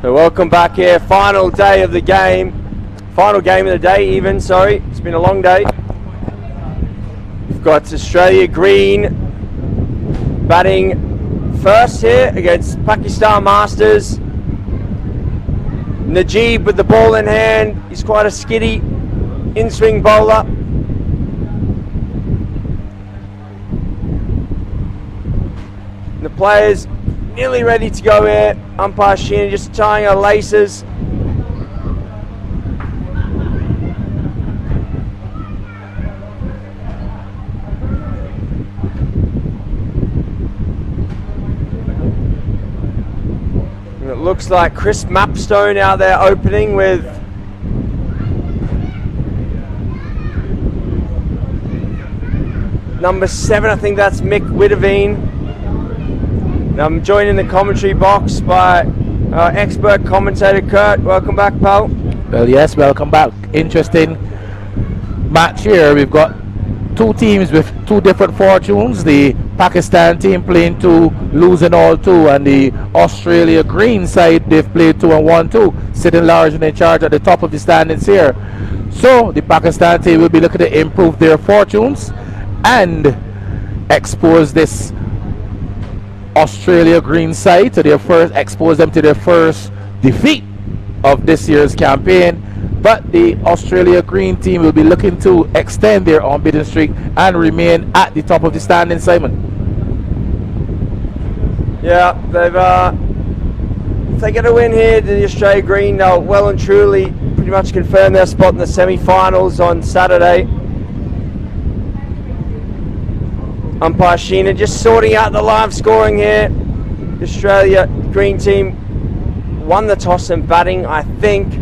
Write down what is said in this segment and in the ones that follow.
So welcome back here, final day of the game, final game of the day even, sorry, it's been a long day. We've got Australia Green batting first here against Pakistan Masters. Najib with the ball in hand, he's quite a skiddy in-swing bowler. And the players nearly ready to go here. Umpire Sheena just tying her laces. And it looks like Chris Mapstone out there opening with number 7, I think that's Mick Witteveen. Now I'm joined in the commentary box by our expert commentator Kurt. Welcome back, pal. Well, yes, welcome back. Interesting match here. We've got two teams with two different fortunes. The Pakistan team playing 2, losing all 2, and the Australia Green side, they've played 2 and won 2, sitting large and in charge at the top of the standings here. So the Pakistan team will be looking to improve their fortunes and expose this Australia Green side to their first, expose them to their first defeat of this year's campaign. But the Australia Green team will be looking to extend their unbeaten streak and remain at the top of the standing, Simon. Yeah, if they get a win here, the Australia Green, they'll well and truly pretty much confirm their spot in the semi-finals on Saturday. Umpire Sheena just sorting out the live scoring here. The Australia Green team won the toss and batting, I think.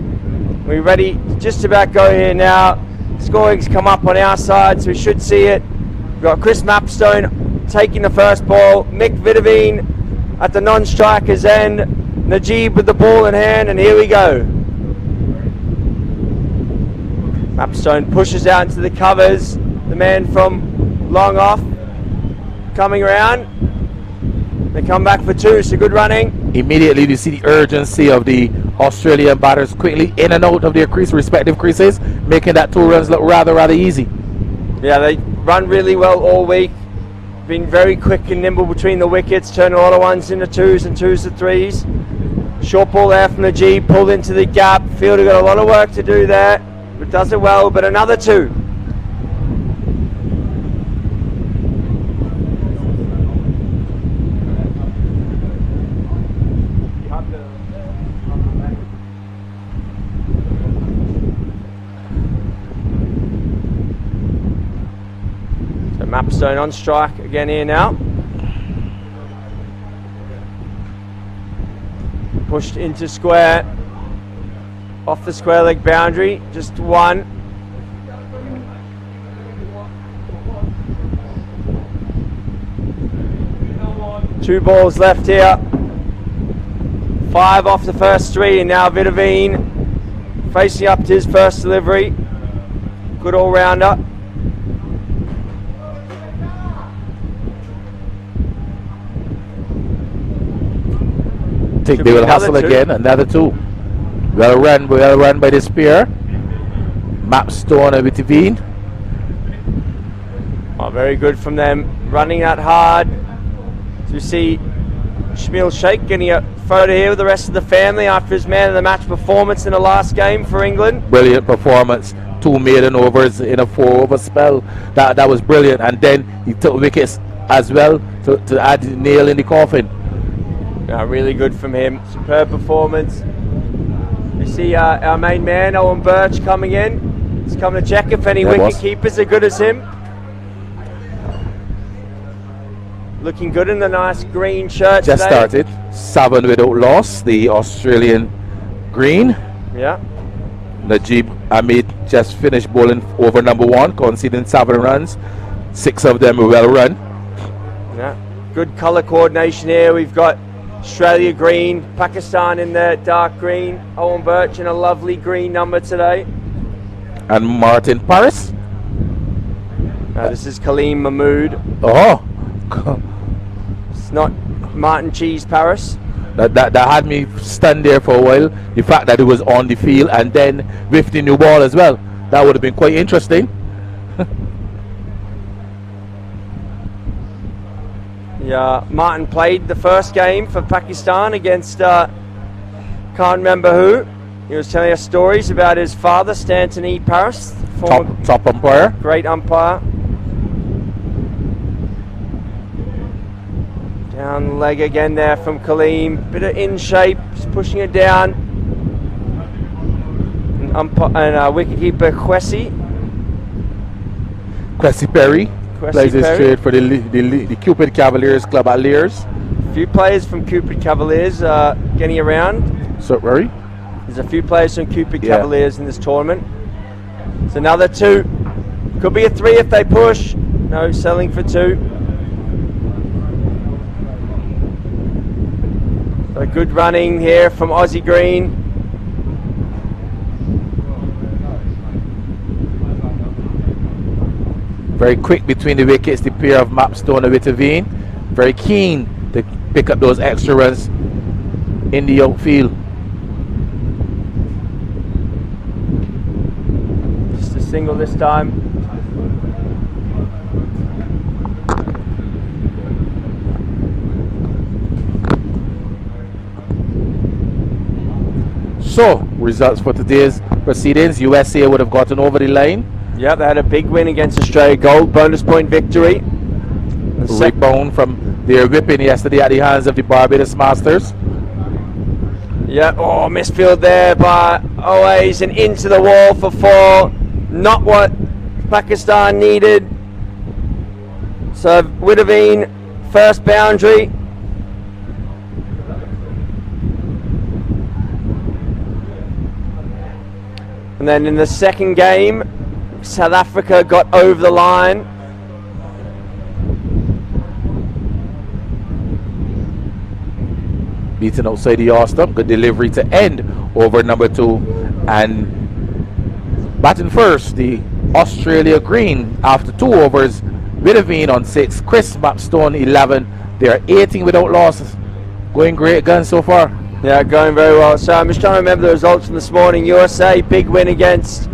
We're ready, just about go here now. Scoring's come up on our side, so we should see it. We've got Chris Mapstone taking the first ball, Mick Witteveen at the non-striker's end, Najib with the ball in hand, and here we go. Mapstone pushes out into the covers, the man from long off coming around. They come back for 2, so good running. Immediately you see the urgency of the Australian batters quickly in and out of their respective creases, making that 2 runs look rather easy. Yeah, they run really well all week. Been very quick and nimble between the wickets, turning a lot of 1s into 2s and 2s to 3s. Short ball there from the G, pulled into the gap. Fielder got a lot of work to do there, but does it well, but another 2. Mapstone on strike again here now. Pushed into square. Off the square leg boundary. Just 1. Two balls left here. 5 off the first 3, and now Witteveen facing up to his first delivery. Good all-rounder. Think they will hustle again, another 2. Well run by this pair. Mapstone and Witteveen. Oh, very good from them, running that hard. So we see Shamil Sheikh getting a photo here with the rest of the family after his man of the match performance in the last game for England. Brilliant performance. 2 maiden overs in a 4-over spell. That was brilliant. And then he took wickets as well to add the nail in the coffin. Yeah, really good from him. Superb performance. We see our main man, Owen Birch, coming in. He's coming to check if any wicket keepers are good as him. Looking good in the nice green shirt Just today. started. 7 without loss. The Australian green. Yeah. Najib Ahmed just finished bowling over number 1, conceding 7 runs. 6 of them were well run. Yeah. Good colour coordination here. We've got Australia green, Pakistan in the dark green, Owen Birch in a lovely green number today. And Martin Paris. This is Kaleem Mahmood. Oh. It's not Martin Cheese Paris. That had me stunned there for a while. The fact that it was on the field and then with the new ball as well. That would have been quite interesting. Yeah, Martin played the first game for Pakistan against can't remember who. He was telling us stories about his father, Stanton E. Paris, Top umpire. great umpire. Down leg again there from Kaleem. Bit of in shape, just pushing it down. And wicketkeeper Kwesi Perry plays his Perry. trade for the Cupid Cavaliers club at Lears. A few players from Cupid Cavaliers getting around. So Murray. There's a few players from Cupid Yeah. Cavaliers in this tournament. It's another 2. Could be a 3 if they push. No, selling for 2. So good running here from Aussie Green. Very quick between the wickets, the pair of Mapstone and Witteveen. Very keen to pick up those extra runs in the outfield. Just a single this time. So, results for today's proceedings. USA would have gotten over the line. Yeah, they had a big win against Australia Gold. Bonus point victory. Rebound from their whipping yesterday at the hands of the Barbados Masters. Yeah, oh, misfield there by Oways and into the wall for 4. Not what Pakistan needed. So Witteveen, first boundary. And then in the second game, South Africa got over the line. Beaten outside the off stump. Good delivery to end over number 2. And batting first, the Australia green after 2 overs. Witteveen on 6. Chris Mapstone 11. They are 18 without losses. Going great guns so far. Yeah, going very well. So I'm just trying to remember the results from this morning. USA, big win against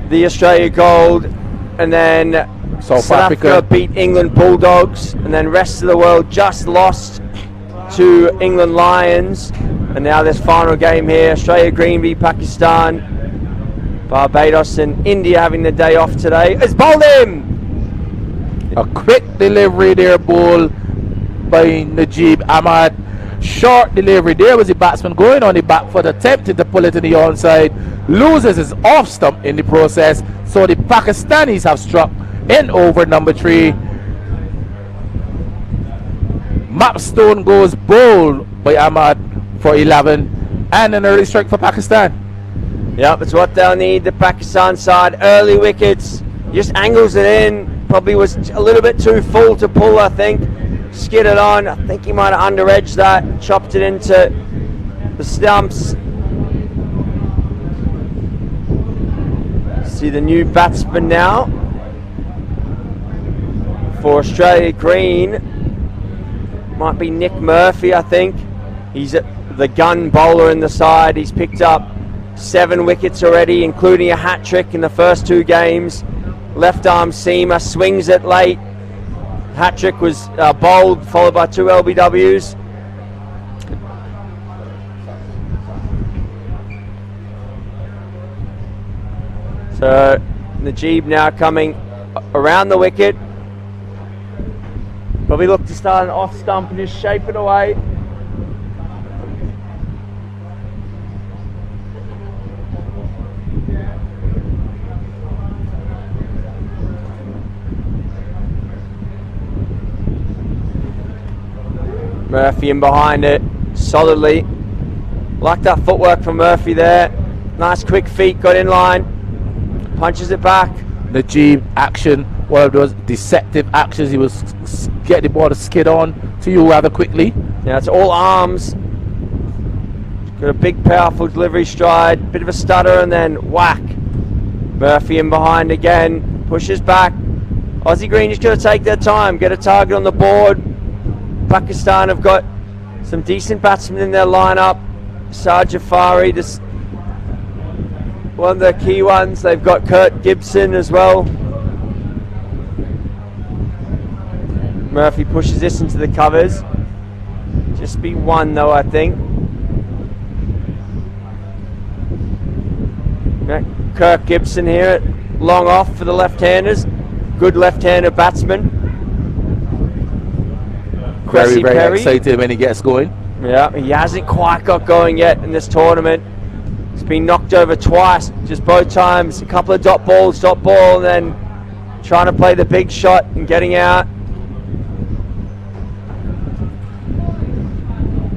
the Australia Gold. And then South Africa beat England Bulldogs. And then rest of the world just lost to England Lions. And now this final game here, Australia Green v Pakistan. Barbados and India having the day off today. It's bowled him! A quick delivery there, ball by Najib Ahmed. Short delivery. There was the batsman going on the back foot, attempting to pull it in the onside. Loses his off stump in the process. So the Pakistanis have struck in over number 3. Mapstone goes bowled by Ahmad for 11. And an early strike for Pakistan. Yep, it's what they'll need, the Pakistan side. Early wickets. Just angles it in. Probably was a little bit too full to pull, I think. Skidded on. I think he might have under-edged that. Chopped it into the stumps. See the new batsman now for Australia Green. Might be Nick Murphy, I think. He's the gun bowler in the side. He's picked up 7 wickets already, including a hat-trick in the first 2 games. left arm seamer, swings it late. Hat trick was bowled, followed by 2 LBWs. So Najeeb now coming around the wicket. Probably look to start an off stump and just shape it away. Murphy in behind it, solidly. Like that footwork from Murphy there. Nice quick feet, got in line. Punches it back. Najeeb action, one of those deceptive actions. He was getting the ball to skid on to you rather quickly. Now it's all arms. Got a big powerful delivery stride, bit of a stutter and then whack. Murphy in behind again, pushes back. Aussie Green just got to take their time, get a target on the board. Pakistan have got some decent batsmen in their lineup. Saad Jafari, just one of the key ones. They've got Kurt Gibson as well. Murphy pushes this into the covers. Just be one though, I think. Kirk Gibson here, long off for the left-handers. Good left-hander batsman. Very, very Perry. excited when he gets going. Yeah, he hasn't quite got going yet in this tournament. He's been knocked over twice, just both times. A couple of dot ball, and then trying to play the big shot and getting out.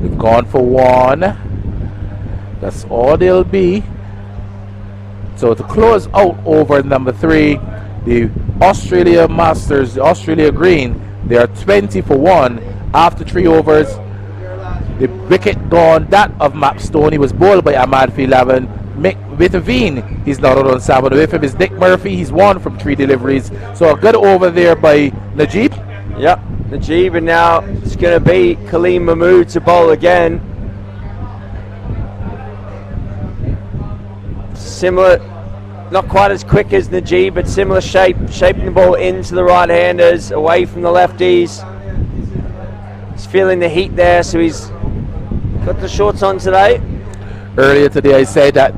We've gone for one. That's all they'll be. So to close out over number 3, the Australia Masters, the Australia Green, they are 20 for 1 after 3 overs. The wicket gone, that of Matt Stoney, was bowled by Ahmad Filavan. Mick Witteveen, he's not out on 7. With him is Nick Murphy, he's 1 from 3 deliveries. So a good over there by Najeeb. Yep, Najeeb, and now it's going to be Kaleem Mahmood to bowl again. Similar, not quite as quick as Najeeb, but similar shape, shaping the ball into the right-handers, away from the lefties. He's feeling the heat there, so he's got the shorts on today. Earlier today I said that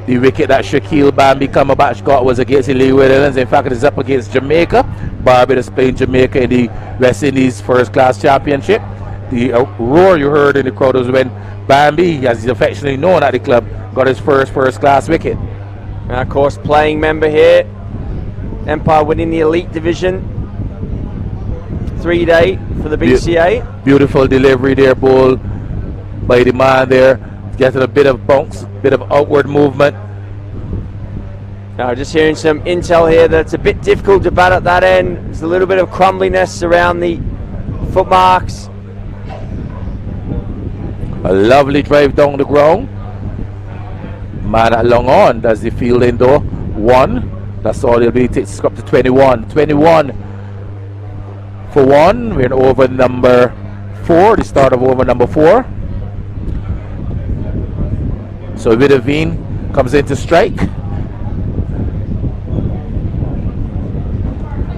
the wicket that Shaquille Bambi Cumberbatch got was against Lee Williams. In fact, it is up against Jamaica. Barbados playing Jamaica in the West Indies First Class Championship. The roar you heard in the crowd was when Bambi, as he's affectionately known at the club, got his first class wicket. And of course, playing member here, Empire winning the Elite Division 3-day for the BCA. Beautiful delivery there, ball by the man there, getting a bit of bounce, bit of outward movement. Now just hearing some intel here that it's a bit difficult to bat at that end. There's a little bit of crumbliness around the foot marks. A lovely drive down the ground. Man at long on does the fielding though. 1. That's all he'll be. Takes up to 21. 21 for 1. We're in over number 4. The start of over number 4. So Witteveen comes in to strike.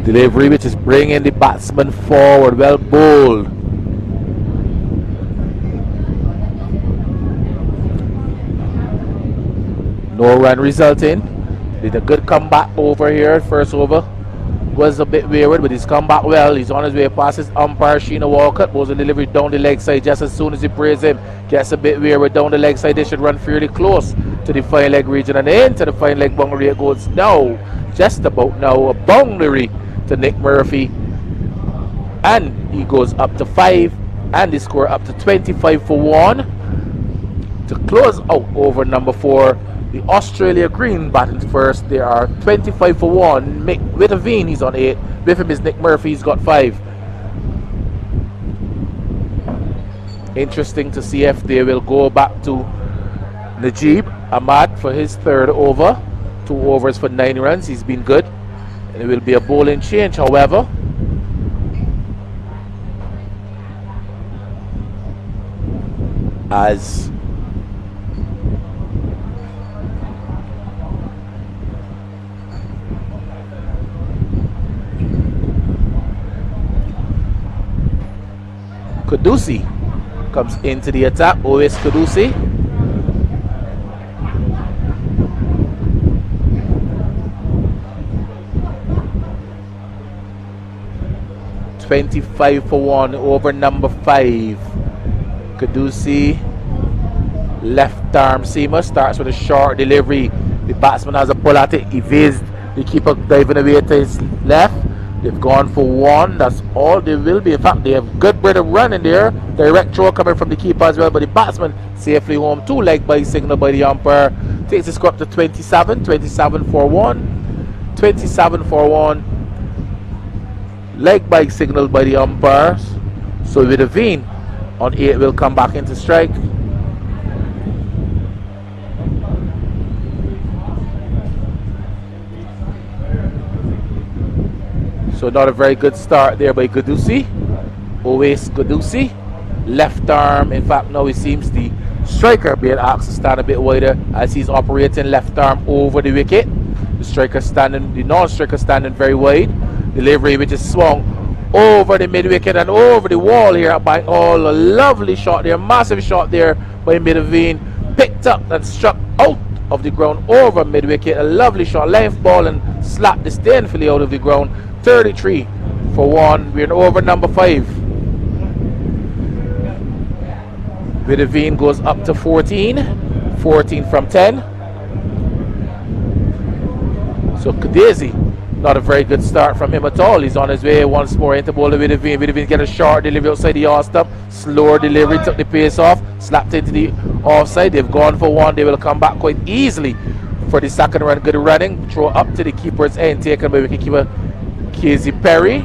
Delivery which is bringing the batsman forward. Well bowled. No run resulting. Did a good comeback over here. First over was a bit wayward, but he's come back well. He's on his way past his umpire, Sheena Walcott. Was a delivery down the leg side just as soon as he praised him. Gets a bit wayward down the leg side. They should run fairly close to the fine leg region and into the fine leg boundary. It goes now, just about now, a boundary to Nick Murphy. And he goes up to 5, and the score up to 25 for 1. To close out over number 4. The Australia Green batting first. They are 25 for 1. Mick Witteveen, he's on 8. With him is Nick Murphy, he's got 5. Interesting to see if they will go back to Najeeb Ahmad for his 3rd over. 2 overs for 9 runs. He's been good. And it will be a bowling change, however. As Kudusi comes into the attack. Owais Kudusi. $25-1 over number 5. Kudusi, left arm seamer, starts with a short delivery. The batsman has a pull at it, evades the keeper diving away to his left. They've gone for 1, that's all they will be. In fact, they have good bit of run in there. Direct throw coming from the keeper as well, but the batsman safely home. 2 leg by signal by the umpire. Takes the score up to 27 for 1. 27 for 1. Leg by signal by the umpires. So with a Veen on 8 will come back into strike. So not a very good start there by Kudusi. Owais Kudusi. Left arm. In fact, now it seems the striker being asked to stand a bit wider as he's operating left arm over the wicket. The striker standing, the non-striker standing very wide. Delivery which is swung over the mid-wicket and over the wall here by all. A lovely shot there, massive shot there by Midavine. Picked up and struck out of the ground over mid-wicket. A lovely shot, length ball, and slapped disdainfully out of the ground. 33 for 1. We're over number 5. Midavine goes up to 14. 14 from 10. So Kadezi, not a very good start from him at all. He's on his way once more into bowler with Vidavine. Vidavine get a short delivery outside the off stump. Slower delivery, took the pace off, slapped into the offside. They've gone for 1. They will come back quite easily for the second run. Good running. Throw up to the keeper's end, taken by wicketkeeper Casey Perry.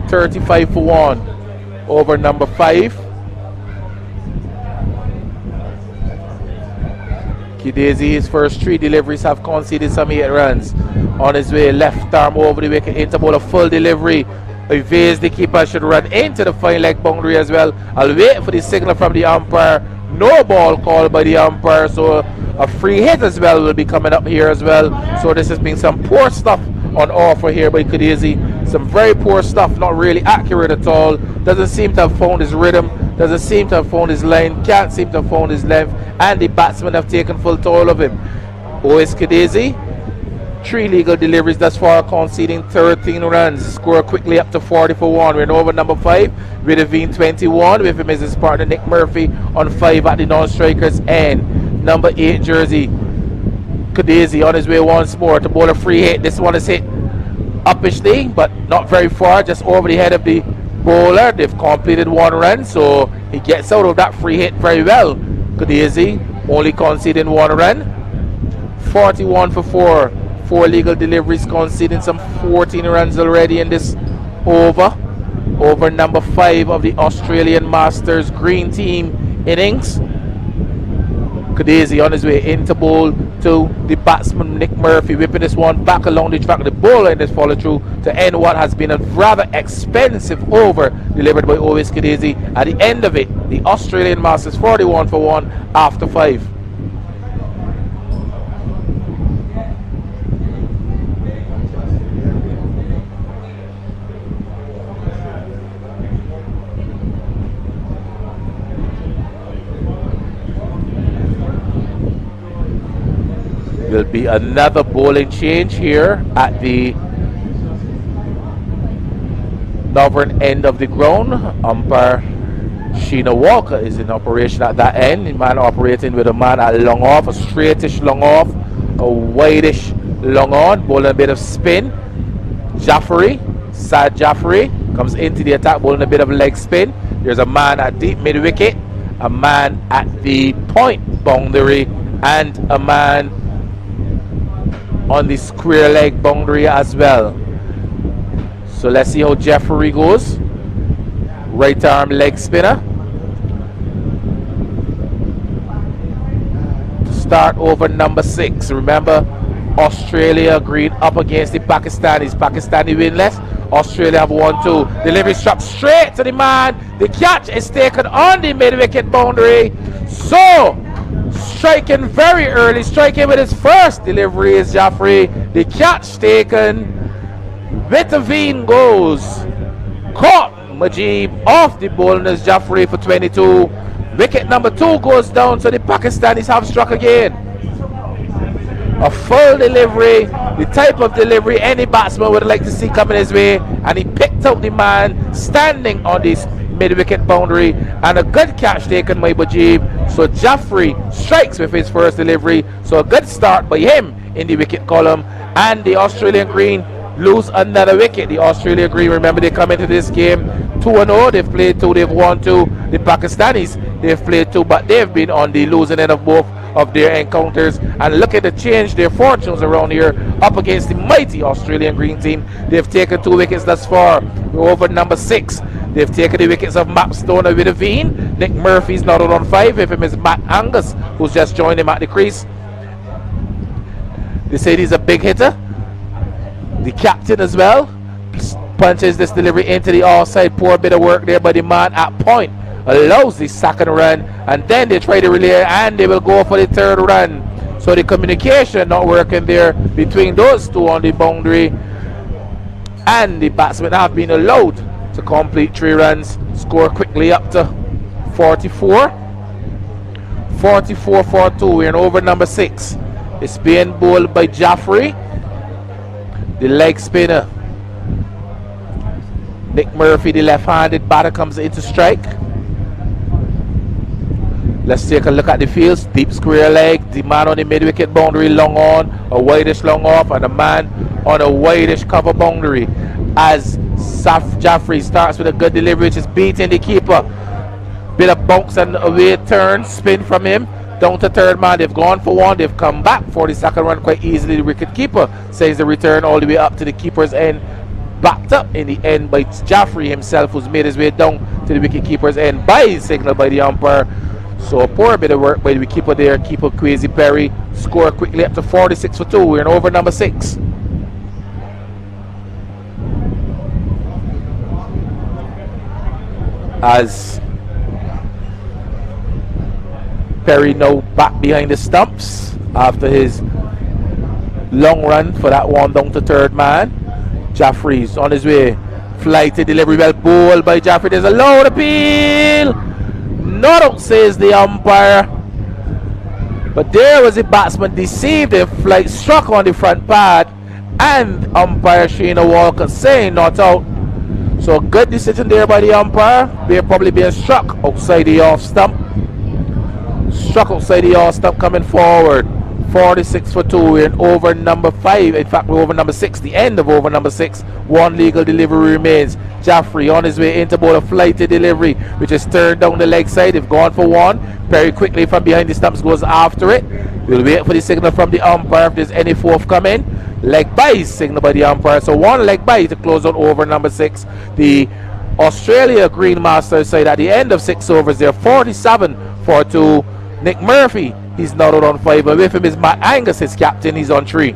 $35 for 1 over number 5. Kidesi, his first 3 deliveries have conceded some 8 runs. On his way, left arm over the wicket, into ball, a full delivery. Evades the keeper, should run into the fine leg boundary as well. I'll wait for the signal from the umpire. No ball called by the umpire, so a free hit as well will be coming up here as well. So this has been some poor stuff on offer here by Kidesi. Some very poor stuff, not really accurate at all. Doesn't seem to have found his rhythm. Doesn't seem to have found his line, can't seem to have found his length, and the batsmen have taken full toll of him. Owais Kadezi, 3 legal deliveries thus far, conceding 13 runs. Score quickly up to 40 for 1. We're in over number 5. Vidavine 21. With him is his partner Nick Murphy on 5 at the non-strikers end. Number 8 jersey, Kadezi on his way once more to bowl a free hit. This one is hit uppishly, but not very far, just over the head of the bowler. They've completed 1 run, so he gets out of that free hit very well. Kadezi only conceding 1 run. 41 for 4. 4 legal deliveries, conceding some 14 runs already in this over. Over number 5 of the Australian Masters Green Team innings. Kadezi on his way into bowl to the batsman Nick Murphy, whipping this one back along the track. The bowler in this follow through to end what has been a rather expensive over delivered by Owais Kadezi. At the end of it, the Australian Masters 41 for 1 after 5. Will be another bowling change here at the northern end of the ground. Umpire Sheena Walker is in operation at that end. The man operating with a man at long off, a straightish long off, a wideish long on, bowling a bit of spin. Jaffrey, Sad Jaffrey comes into the attack, bowling a bit of leg spin. There's a man at deep mid wicket, a man at the point boundary, and a man on the square leg boundary as well. So let's see how Jeffrey goes. Right arm leg spinner. To start over number 6. Remember, Australia green up against the Pakistanis. Pakistani winless. Australia have 1-2. Delivery struck straight to the man. The catch is taken on the mid-wicket boundary. So striking very early, striking with his first delivery is Jaffrey. The catch taken Vitavine goes. Caught Majib off the ball, and there's Jaffrey for 22. Wicket number 2 goes down, so the Pakistanis have struck again. A full delivery, the type of delivery any batsman would like to see coming his way, and he picked out the man standing on this mid-wicket boundary, and a good catch taken by Majib. So Jaffrey strikes with his first delivery, so a good start by him in the wicket column, and the Australian Green lose another wicket. The Australia Green, remember, they come into this game 2-0. They've played 2, they've won 2. The Pakistanis, they've played 2, but they've been on the losing end of both of their encounters, and look at the change their fortunes around here up against the mighty Australian Green team. They've taken 2 wickets thus far. We're over number 6. They've taken the wickets of Matt Stoner with a Veen. Nick Murphy's not out on 5. With him is Matt Angus, who's just joined him at the crease. They say he's a big hitter. The captain as well punches this delivery into the offside. Poor bit of work there by the man at point. Allows the second run, and then they try to relay, and they will go for the third run. So the communication not working there between those 2 on the boundary, and the batsmen have been allowed to complete 3 runs. Score quickly up to 44 for 2. We're in over number 6. It's being bowled by Jaffrey, the leg spinner. Nick Murphy, the left-handed batter, comes into strike. Let's take a look at the fields. Deep square leg, the man on the mid-wicket boundary long on, a wideish long off, and a man on a wideish cover boundary. As Jaffrey starts with a good delivery, which is beating the keeper. Bit of bounce and away turn, spin from him. Down to third man, they've gone for 1, they've come back for the second run quite easily. The wicket keeper says the return all the way up to the keeper's end. Backed up in the end by Jaffrey himself, who's made his way down to the wicket keeper's end by signal by the umpire. So a poor bit of work by the keeper there, keeper Kwesi Perry. Score quickly up to 46 for 2. We're in over number 6. As Perry now back behind the stumps after his long run for that one down to third man. Jaffrey's on his way. Flighted delivery, well bowled by Jaffrey. There's a loud appeal. Not out, says the umpire. But there was a batsman deceived. The flight struck on the front pad, and umpire Sheena Walker saying not out. So good decision there by the umpire. They're probably being struck outside the off stump. Struck outside the off stump coming forward. 46 for 2. We're in over number 5. In fact, we're over number 6. The end of over number 6. 1 legal delivery remains. Jaffrey on his way into bowl, a flighted delivery, which is turned down the leg side. They've gone for 1. Perry quickly from behind the stumps goes after it. We'll wait for the signal from the umpire if there's any forthcoming. Leg bye signal by the umpire. So 1 leg bye to close out over number 6. The Australia Green Masters side at the end of 6 overs, they're 47 for 2. Nick Murphy, he's not out on 5, but with him is Matt Angus, his captain, he's on 3.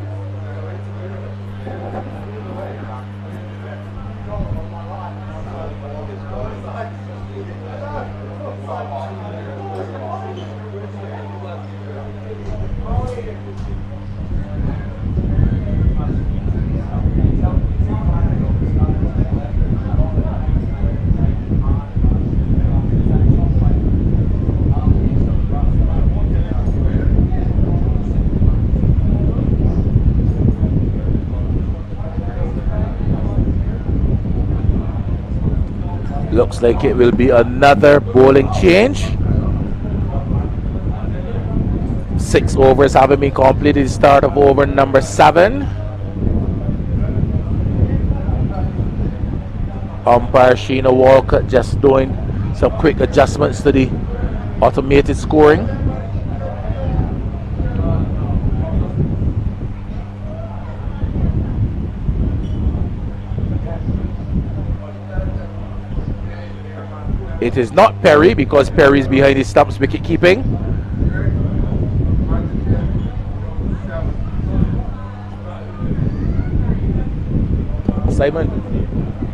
Looks like it will be another bowling change. 6 overs having been completed. Start of over number 7. Umpire Sheena Walker just doing some quick adjustments to the automated scoring. It is not Perry because Perry is behind his stumps wicket keeping. Simon,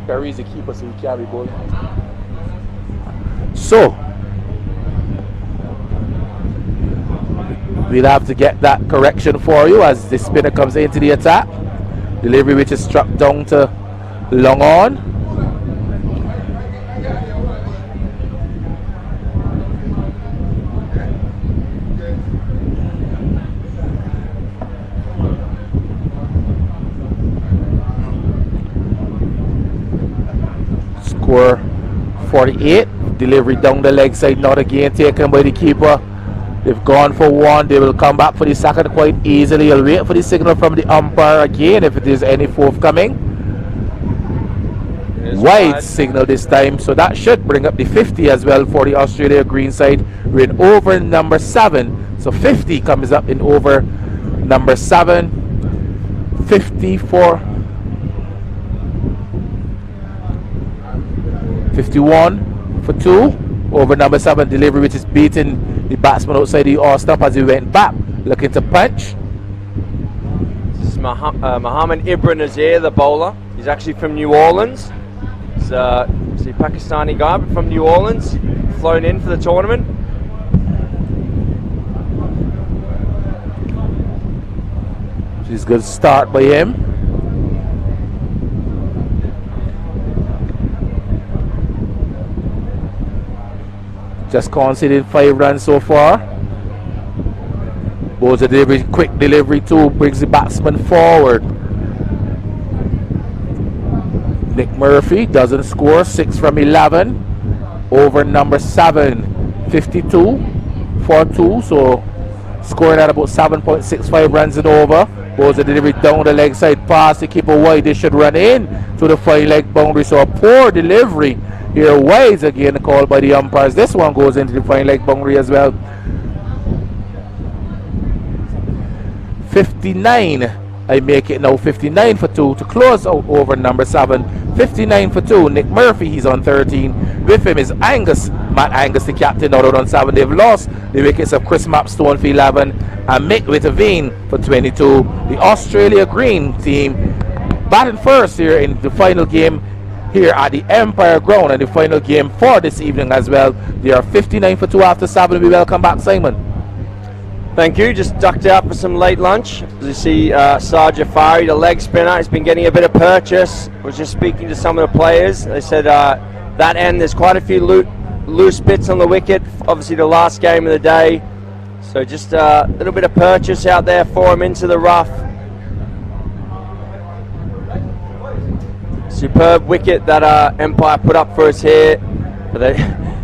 Perry is the keeper, so he can't be bowling. So we'll have to get that correction for you as the spinner comes into the attack. Delivery which is struck down to long on. Score 48. Delivery down the leg side, not again taken by the keeper. They've gone for one. They will come back for the second quite easily. I'll wait for the signal from the umpire again if it is any forthcoming. Wide signal this time, so that should bring up the 50 as well for the Australia green side. We're in over number 7, so 50 comes up in over number 7. 54. 51 for 2 over number 7 delivery, which is beating the batsman outside the all-stop as he went back looking to punch. This is Mohammad Ibn Nazir, the bowler. He's actually from New Orleans. He's a Pakistani guy, but from New Orleans, flown in for the tournament. She's a good start by him. Just conceded 5 runs so far. Bowls a delivery, quick delivery too, brings the batsman forward. Nick Murphy doesn't score, 6 from 11. Over number 7, 52 for 2, so scoring at about 7.65 runs and over. Bowls a delivery down the leg side, pass the keeper wide. They should run in to the fine leg boundary, so a poor delivery. Here wide again called by the umpires. This one goes into the fine leg boundary as well. 59. I make it now 59 for 2 to close out over number 7. 59 for 2. Nick Murphy, he's on 13. With him is Angus. Matt Angus, the captain, out on 7. They've lost the wickets of Chris Mapstone for 11 and Mick Witteveen for 22. The Australia Green team batting first here in the final game here at the Empire Ground, and the final game for this evening as well. They are 59 for 2 after 7. We welcome back Simon. Thank you. Just ducked out for some late lunch. As you see, Saad Jafari, the leg spinner, has been getting a bit of purchase. Was just speaking to some of the players. They said that end, there's quite a few loose bits on the wicket. Obviously the last game of the day. So just a little bit of purchase out there for him into the rough. Superb wicket that Empire put up for us here. But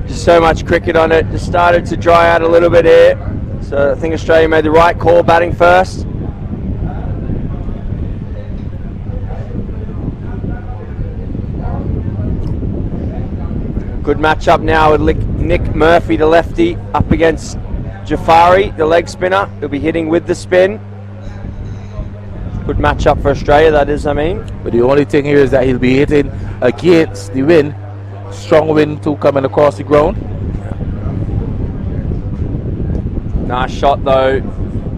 just so much cricket on it. Just started to dry out a little bit here. So I think Australia made the right call batting first. Good match up now with Nick Murphy, the lefty, up against Jafari, the leg spinner. He'll be hitting with the spin. Good match up for Australia, that is, I mean. But the only thing here is that he'll be hitting against the wind. Strong wind too coming across the ground. Nice shot though.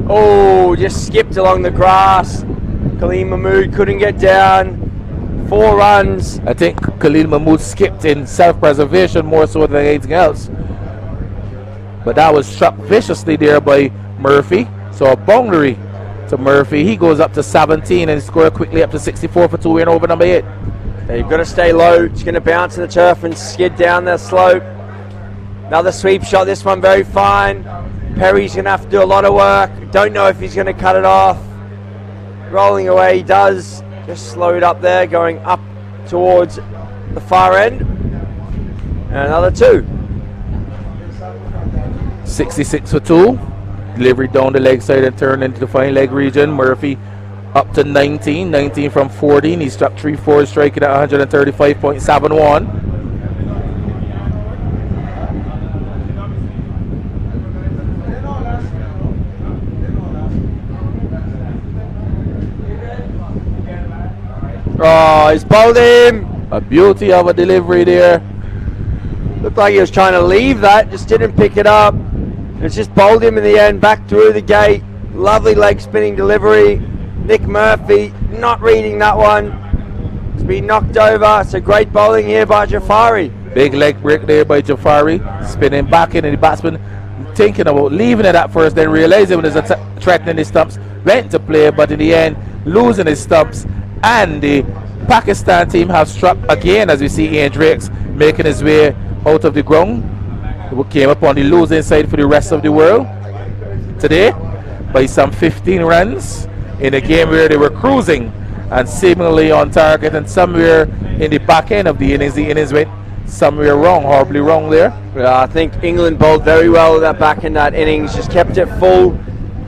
Oh, just skipped along the grass. Khalil Mahmood couldn't get down. 4 runs. I think Khalil Mahmood skipped in self-preservation more so than anything else. But that was struck viciously there by Murphy. So a boundary to Murphy. He goes up to 17 and scored quickly up to 64 for 2 in over number 8. Yeah, you've got to stay low. It's going to bounce in the turf and skid down the slope. Another sweep shot. This one very fine. Perry's going to have to do a lot of work. Don't know if he's going to cut it off. Rolling away, he does. Just slowed up there, going up towards the far end. And another 2. 66 for 2. Delivery down the leg side and turn into the fine leg region. Murphy up to 19. 19 from 14. He struck 3-4, striking at 135.71. Oh, he's bowled him. A beauty of a delivery there. Looked like he was trying to leave that, just didn't pick it up. It's just bowled him in the end, back through the gate. Lovely leg spinning delivery. Nick Murphy not reading that one. It's been knocked over. So great bowling here by Jafari. Big leg break there by Jafari. Spinning back in, and the batsman thinking about leaving it at first, then realizing when there's a threatening his stumps, went to play, but in the end losing his stumps, and the Pakistan team have struck again, as we see Ian Drakes making his way out of the ground. He came up on the losing side for the rest of the world today by some 15 runs in a game where they were cruising and seemingly on target, and somewhere in the back end of the innings went somewhere wrong, horribly wrong there. Yeah, I think England bowled very well with that back in that innings, just kept it full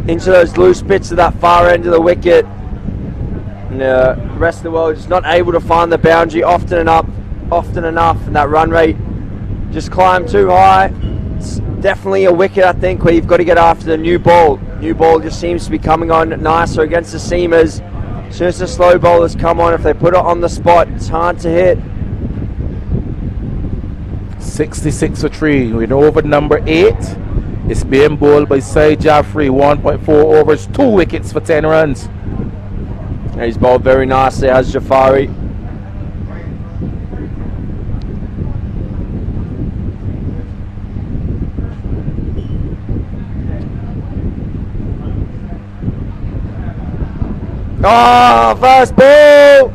into those loose bits of that far end of the wicket. And the rest of the world just not able to find the boundary often enough, and that run rate just climbed too high. It's definitely a wicket, I think, where you've got to get after the new ball. New ball just seems to be coming on nicer against the seamers. As soon as the slow bowlers come on, if they put it on the spot, it's hard to hit. 66 for 3. We're in over number 8. It's being bowled by Syed Jaffrey. 1.4 overs, 2 wickets for 10 runs. Yeah, he's bowled very nicely, has Jafari. Oh, first ball!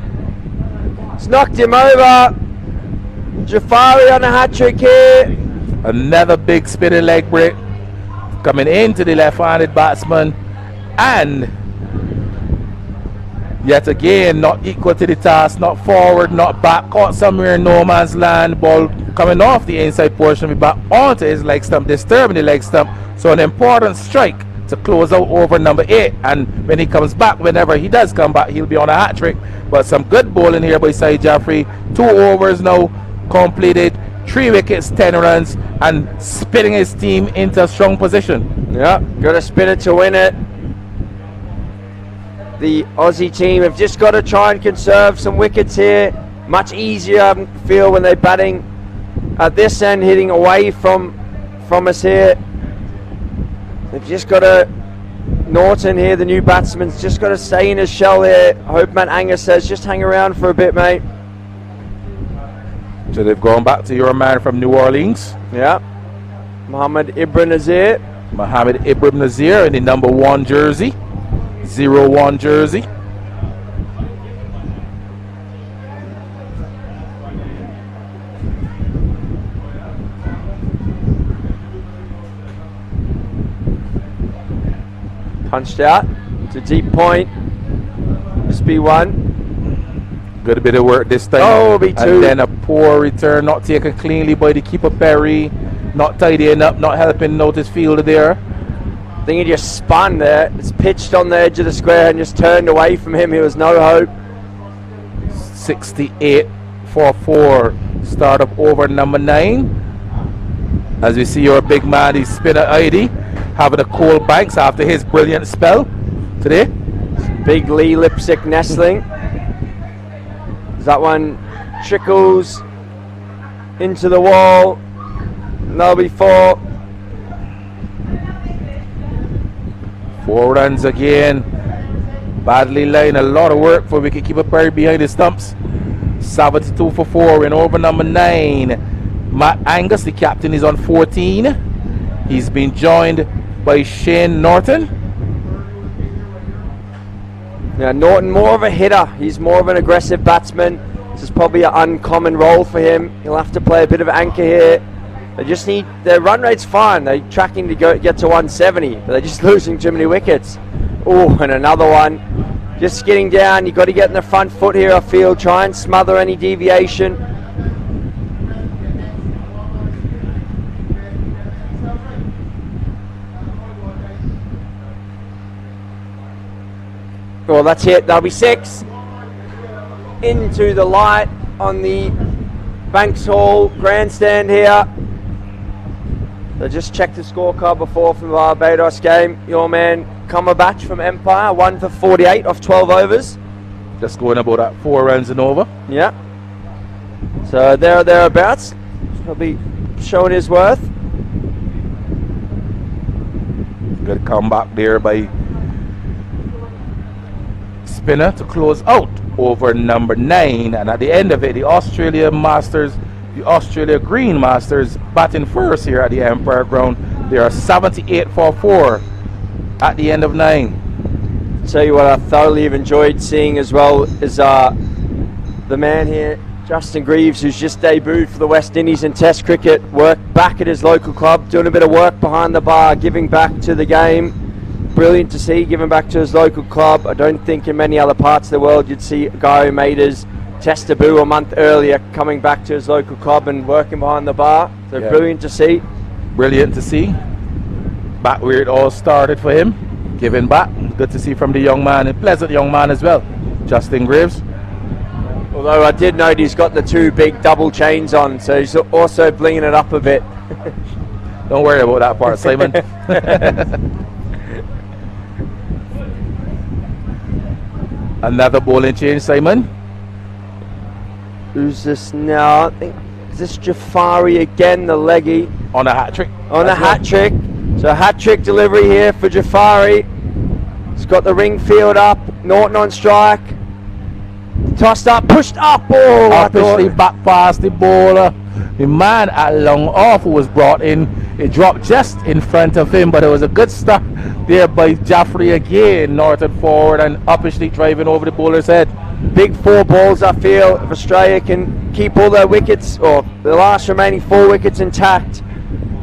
It's knocked him over. Jafari on a hat-trick here. Another big spinning leg break coming into the left-handed batsman, and yet again not equal to the task, not forward, not back, caught somewhere in no man's land. Ball coming off the inside portion, back onto his leg stump, disturbing the leg stump. So an important strike to close out over number 8, and when he comes back, whenever he does come back, he'll be on a hat trick. But some good bowling here by Syed Jaffrey. 2 overs now completed, 3 wickets, 10 runs, and spinning his team into a strong position. Yeah, got to spin it to win it. The Aussie team have just got to try and conserve some wickets here. Much easier, I feel, when they're batting at this end, hitting away from us here. They've just got to, Norton here, the new batsman's just got to stay in his shell here. I hope Matt Angus says, just hang around for a bit, mate. So they've gone back to your man from New Orleans. Yeah. Mohamed Ibrahim Nazir. Mohamed Ibrahim Nazir in the number 1 jersey. 0-1 jersey. Punched out. It's a deep point. Must be 1. Good bit of work this time. Oh, it'll be 2. And then a poor return, not taken cleanly by the keeper Perry. Not tidying up, not helping notice fielder there. I think he just spun there. It's pitched on the edge of the square and just turned away from him. He was no hope. 68 for 4. Start of over number 9. As we see your big man, the spinner ID, having a cold banks after his brilliant spell today. Big Lee Lipstick nestling. That one trickles into the wall. That'll be 4. 4 runs again. Badly line, a lot of work for wicketkeeper Perry behind the stumps. 72 for 4 in over number 9. Matt Angus, the captain, is on 14. He's been joined by Shane Norton. Now Norton, more of a hitter. He's more of an aggressive batsman. This is probably an uncommon role for him. He'll have to play a bit of anchor here. They just need, their run rate's fine. They're tracking to get to 170, but they're just losing too many wickets. Oh, and another one. Just getting down. You've got to get in the front foot here, I feel. Try and smother any deviation. Well, that's it. That'll be 6. Into the light on the Banks Hall grandstand here. So just checked the scorecard before from the Barbados game. Your man Cumberbatch from Empire, 1 for 48 off 12 overs. Just going about at 4 runs and over. Yeah. So thereabouts. He'll be showing his worth. Good comeback there by spinner to close out over number 9, and at the end of it, the Australia Green Masters batting first here at the Empire Ground. They are 78 for 4 at the end of 9. Tell you what, I thoroughly have enjoyed seeing as well is the man here, Justin Greaves, who's just debuted for the West Indies in Test cricket, worked back at his local club, doing a bit of work behind the bar, giving back to the game. Brilliant to see, giving back to his local club. I don't think in many other parts of the world you'd see a guy who made his Test debut a month earlier coming back to his local club and working behind the bar. So Yeah. brilliant to see. Brilliant to see. Back where it all started for him, giving back. Good to see from the young man, a pleasant young man as well, Justin Greaves. Although I did note he's got the two big double chains on, so he's also blinging it up a bit. Don't worry about that part, Simon. Another bowling change, Simon. Who's this now? I think, is this Jafari again, the leggy? On a hat trick. On a hat trick. So hat trick delivery here for Jafari. He's got the ring field up. Norton on strike. Tossed up, pushed up. Oh, Officially back past the bowler. The man at long off who was brought in, it dropped just in front of him, but it was a good start there by Jaffrey again. Norton forward and officially driving over the bowler's head. Big 4 balls, I feel. If Australia can keep all their wickets, or the last remaining 4 wickets intact,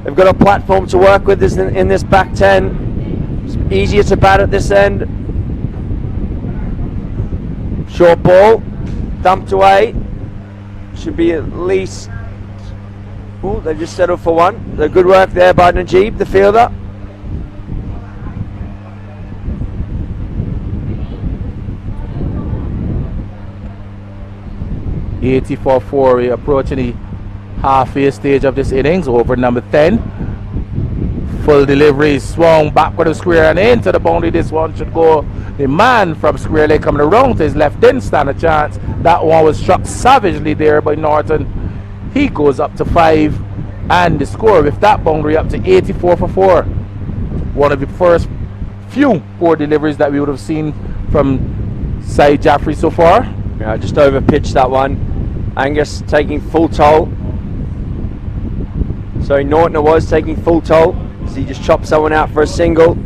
they've got a platform to work with in this back 10. It's easier to bat at this end. Short ball, dumped away. Should be at least... Oh, they've just settled for 1. So good work there by Najib, the fielder. The 84-4, we're approaching the halfway stage of this innings. Over number 10. Full delivery, swung back with a square and into the boundary. This one should go. The man from square leg coming around to his left didn't stand a chance. That one was struck savagely there by Norton. He goes up to 5, and the score with that boundary up to 84 for 4. One of the first few poor deliveries that we would have seen from Syed Jaffrey so far. Yeah, just over pitched that one. Angus taking full toll. So Norton was taking full toll. So he just chopped someone out for a single.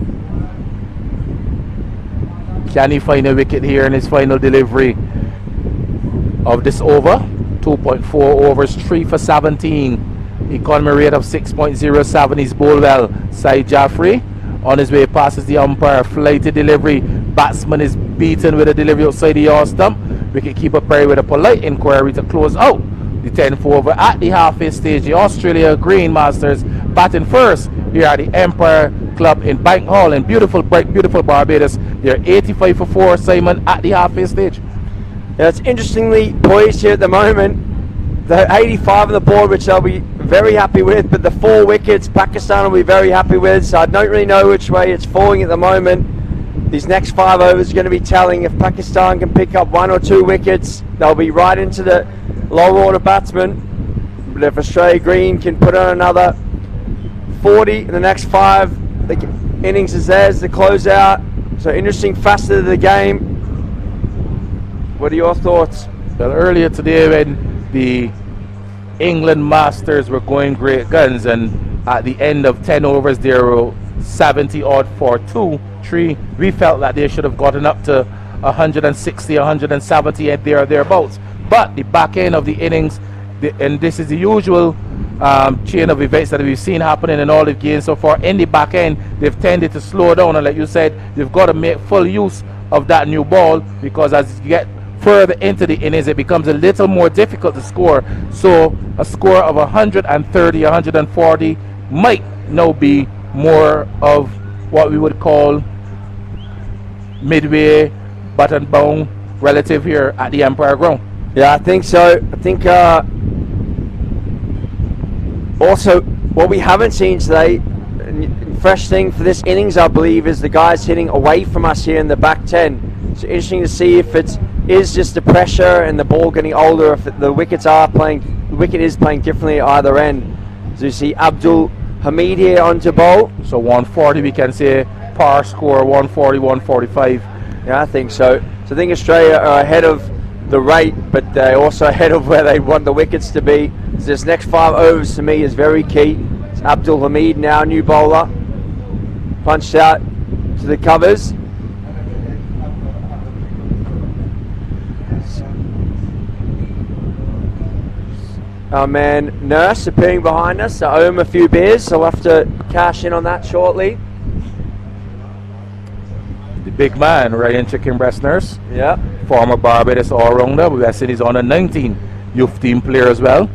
Can he find a wicket here in his final delivery of this over? 2.4 overs, 3 for 17. Economy rate of 6.07. He's bowled well. Syed Jaffrey on his way passes the umpire. Flighted delivery. Batsman is beaten with a delivery outside the off stump. Wicketkeeper Perry with a polite inquiry to close out the 10th over at the halfway stage. The Australia Green Masters batting first here at the Empire Club in Bank Hall in beautiful Barbados. They're 85 for 4, Simon, at the halfway stage. Yeah, it's interestingly poised here at the moment. The 85 on the board, which I'll be very happy with, but the 4 wickets Pakistan will be very happy with, so I don't really know which way it's falling at the moment. These next 5 overs are going to be telling. If Pakistan can pick up 1 or 2 wickets, they'll be right into the lower order batsmen. But if Australia Green can put on another 40 in the next 5, the innings is theirs to close out. So interesting facet of the game. What are your thoughts? Well, earlier today when the England Masters were going great guns, and at the end of 10 overs they were 70 odd for 2-3, we felt that they should have gotten up to 160, 170 and thereabouts. But the back end of the innings, and this is the usual chain of events that we've seen happening in all the games so far, in the back end they've tended to slow down, and like you said, they've got to make full use of that new ball, because as you get further into the innings it becomes a little more difficult to score. So a score of 130, 140 might now be more of what we would call midway button bound relative here at the Empire Ground. Yeah, I think so. I think also what we haven't seen today, fresh thing for this innings I believe, is the guys hitting away from us here in the back 10. So interesting to see if it is just the pressure and the ball getting older, if the wicket is playing differently at either end. So you see Abdul Hamid here on to bowl. So 140 we can say par score, 140, 145. Yeah, I think so. So I think Australia are ahead of the rate, but they're also ahead of where they want the wickets to be. So this next 5 overs to me is very key. It's Abdul Hamid now, new bowler. Punched out to the covers. our man Nurse appearing behind us. I owe him a few beers, so I'll have to cash in on that shortly. The big man, Ryan Chicken Breast Nurse. Yeah. Former Barbados all-rounder. We have seen he's on a 19 youth team player as well.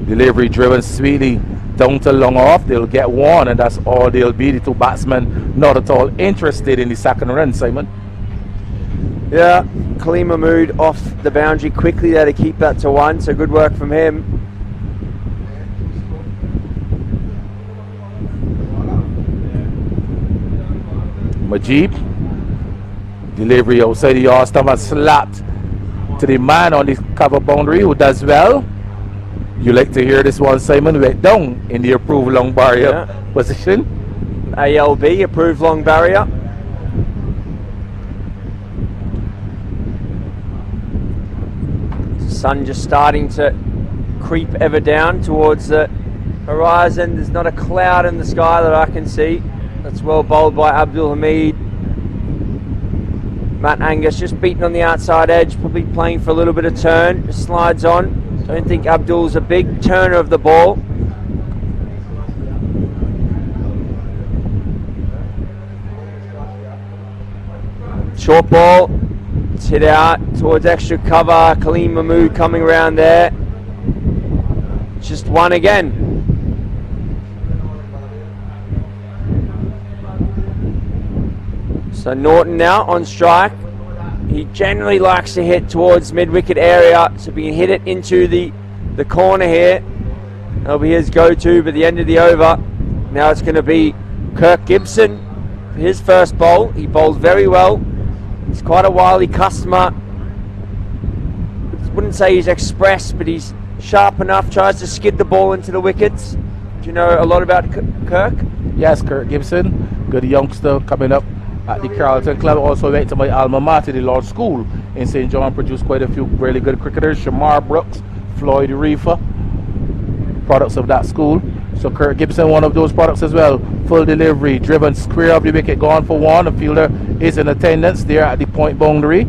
Delivery driven sweetly down to long off. They'll get one, and that's all they'll be. The two batsmen not at all interested in the second run, Simon. Yeah, Khalid Mahmood off the boundary quickly there to keep that to one, so good work from him. Majib, delivery outside the yard stump and slapped to the man on the cover boundary who does well. You like to hear this one, Simon, went down in the approved long barrier position. ALB, approved long barrier. Sun just starting to creep ever down towards the horizon. There's not a cloud in the sky that I can see. That's well bowled by Abdul Hamid. Matt Angus just beaten on the outside edge, probably playing for a little bit of turn. Just slides on. Don't think Abdul's a big turner of the ball. Short ball. It's hit out towards extra cover. Khalid Mahmood coming around there. Just one again. So Norton now on strike. He generally likes to hit towards mid-wicket area, so if he can hit it into the corner here, that'll be his go-to. But the end of the over, now it's going to be Kirk Gibson for his first bowl. He bowled very well. He's quite a wily customer. Wouldn't say he's express, but he's sharp enough. Tries to skid the ball into the wickets. Do you know a lot about Kirk? Yes, Kirk Gibson, good youngster coming up at the Carlton Club. Also went to my alma mater, the Lord School in St. John. Produced quite a few really good cricketers. Shamar Brooks, Floyd Reefer, products of that school. So Kirk Gibson, one of those products as well. Full delivery, driven square of the wicket, gone for one. The fielder is in attendance there at the point boundary.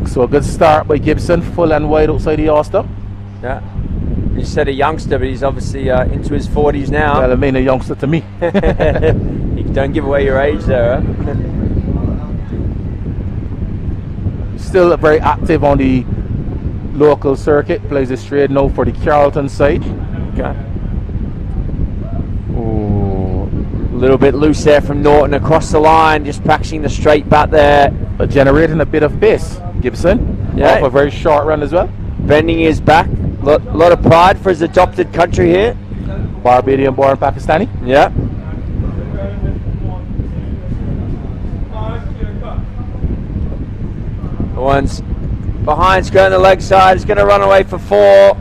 So a good start by Gibson, full and wide outside the all-stump. Yeah. You said a youngster, but he's obviously into his 40s now. Well, I mean a youngster to me. You don't give away your age there, huh? Still very active on the local circuit. Plays a straight now for the Carlton side. Okay. Ooh, a little bit loose there from Norton across the line, just practicing the straight bat there. But generating a bit of pace, Gibson. Yeah. Off a very short run as well. Bending his back. Lot of pride for his adopted country here. Barbadian born Pakistani. Yeah. One's behind, square on the leg side. It's going to run away for four.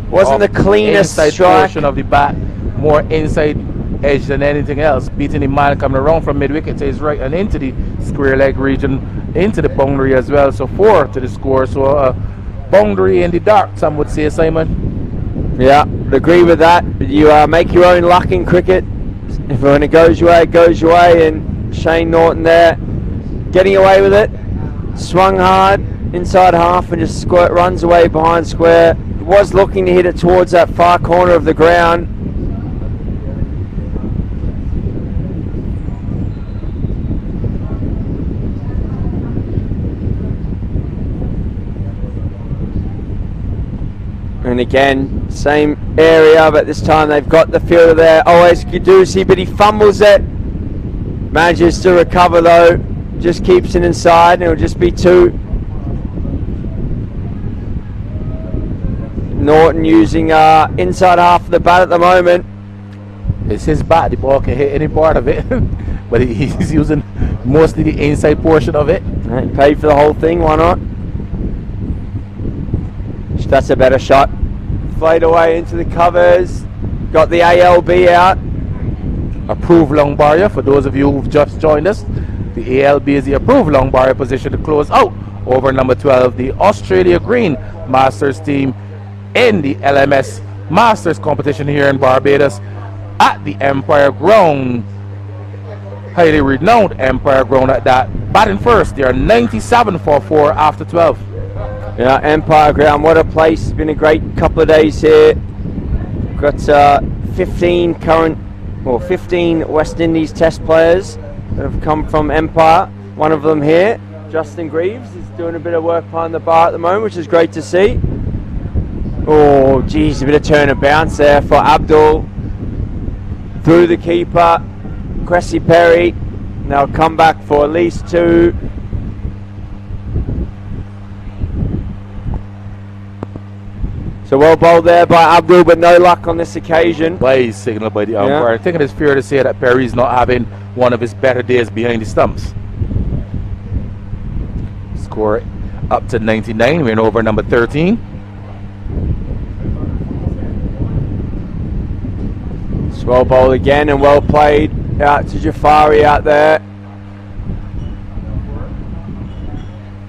Wasn't the cleanest inside strike. portion of the bat, more inside edge than anything else. Beating the man coming around from mid-wicket to his right and into the square leg region, into the boundary as well. So 4 to the score. So boundary in the dark, some would say, Simon. Yeah, agree with that. You make your own luck in cricket. If when it goes your way, it goes your way. And Shane Norton there, getting away with it. Swung hard inside half and just runs away behind square. Was looking to hit it towards that far corner of the ground. And again, same area, but this time they've got the fielder there. Always Gudusi, but he fumbles it. Manages to recover though. Just keeps it inside, and it'll just be 2. Norton using inside half of the bat at the moment. It's his bat. The ball can hit any part of it, but he's using mostly the inside portion of it. Right, paid for the whole thing. Why not? That's a better shot. Fade away into the covers. Got the ALB out. Approved long barrier for those of you who've just joined us. The ALB is the approved long barrier position to close out over number 12, the Australia Green Masters team in the LMS Masters competition here in Barbados at the Empire Ground. Highly renowned Empire Ground at that. Batting first, they are 97 for 4 after 12. Yeah, Empire Ground, what a place. It's been a great couple of days here. Got 15 West Indies test players that have come from Empire. One of them here, Justin Greaves, is doing a bit of work behind the bar at the moment, which is great to see. Oh, geez, a bit of turn and bounce there for Abdul. Through the keeper, Cressy Perry. Now come back for at least two. So well bowled there by Abdul, but no luck on this occasion. Wise signal by the umpire. I think it is fair to say that Perry's not having one of his better days behind the stumps. Score up to 99. We're in over number 13. It's well bowled again and well played out to Jafari out there.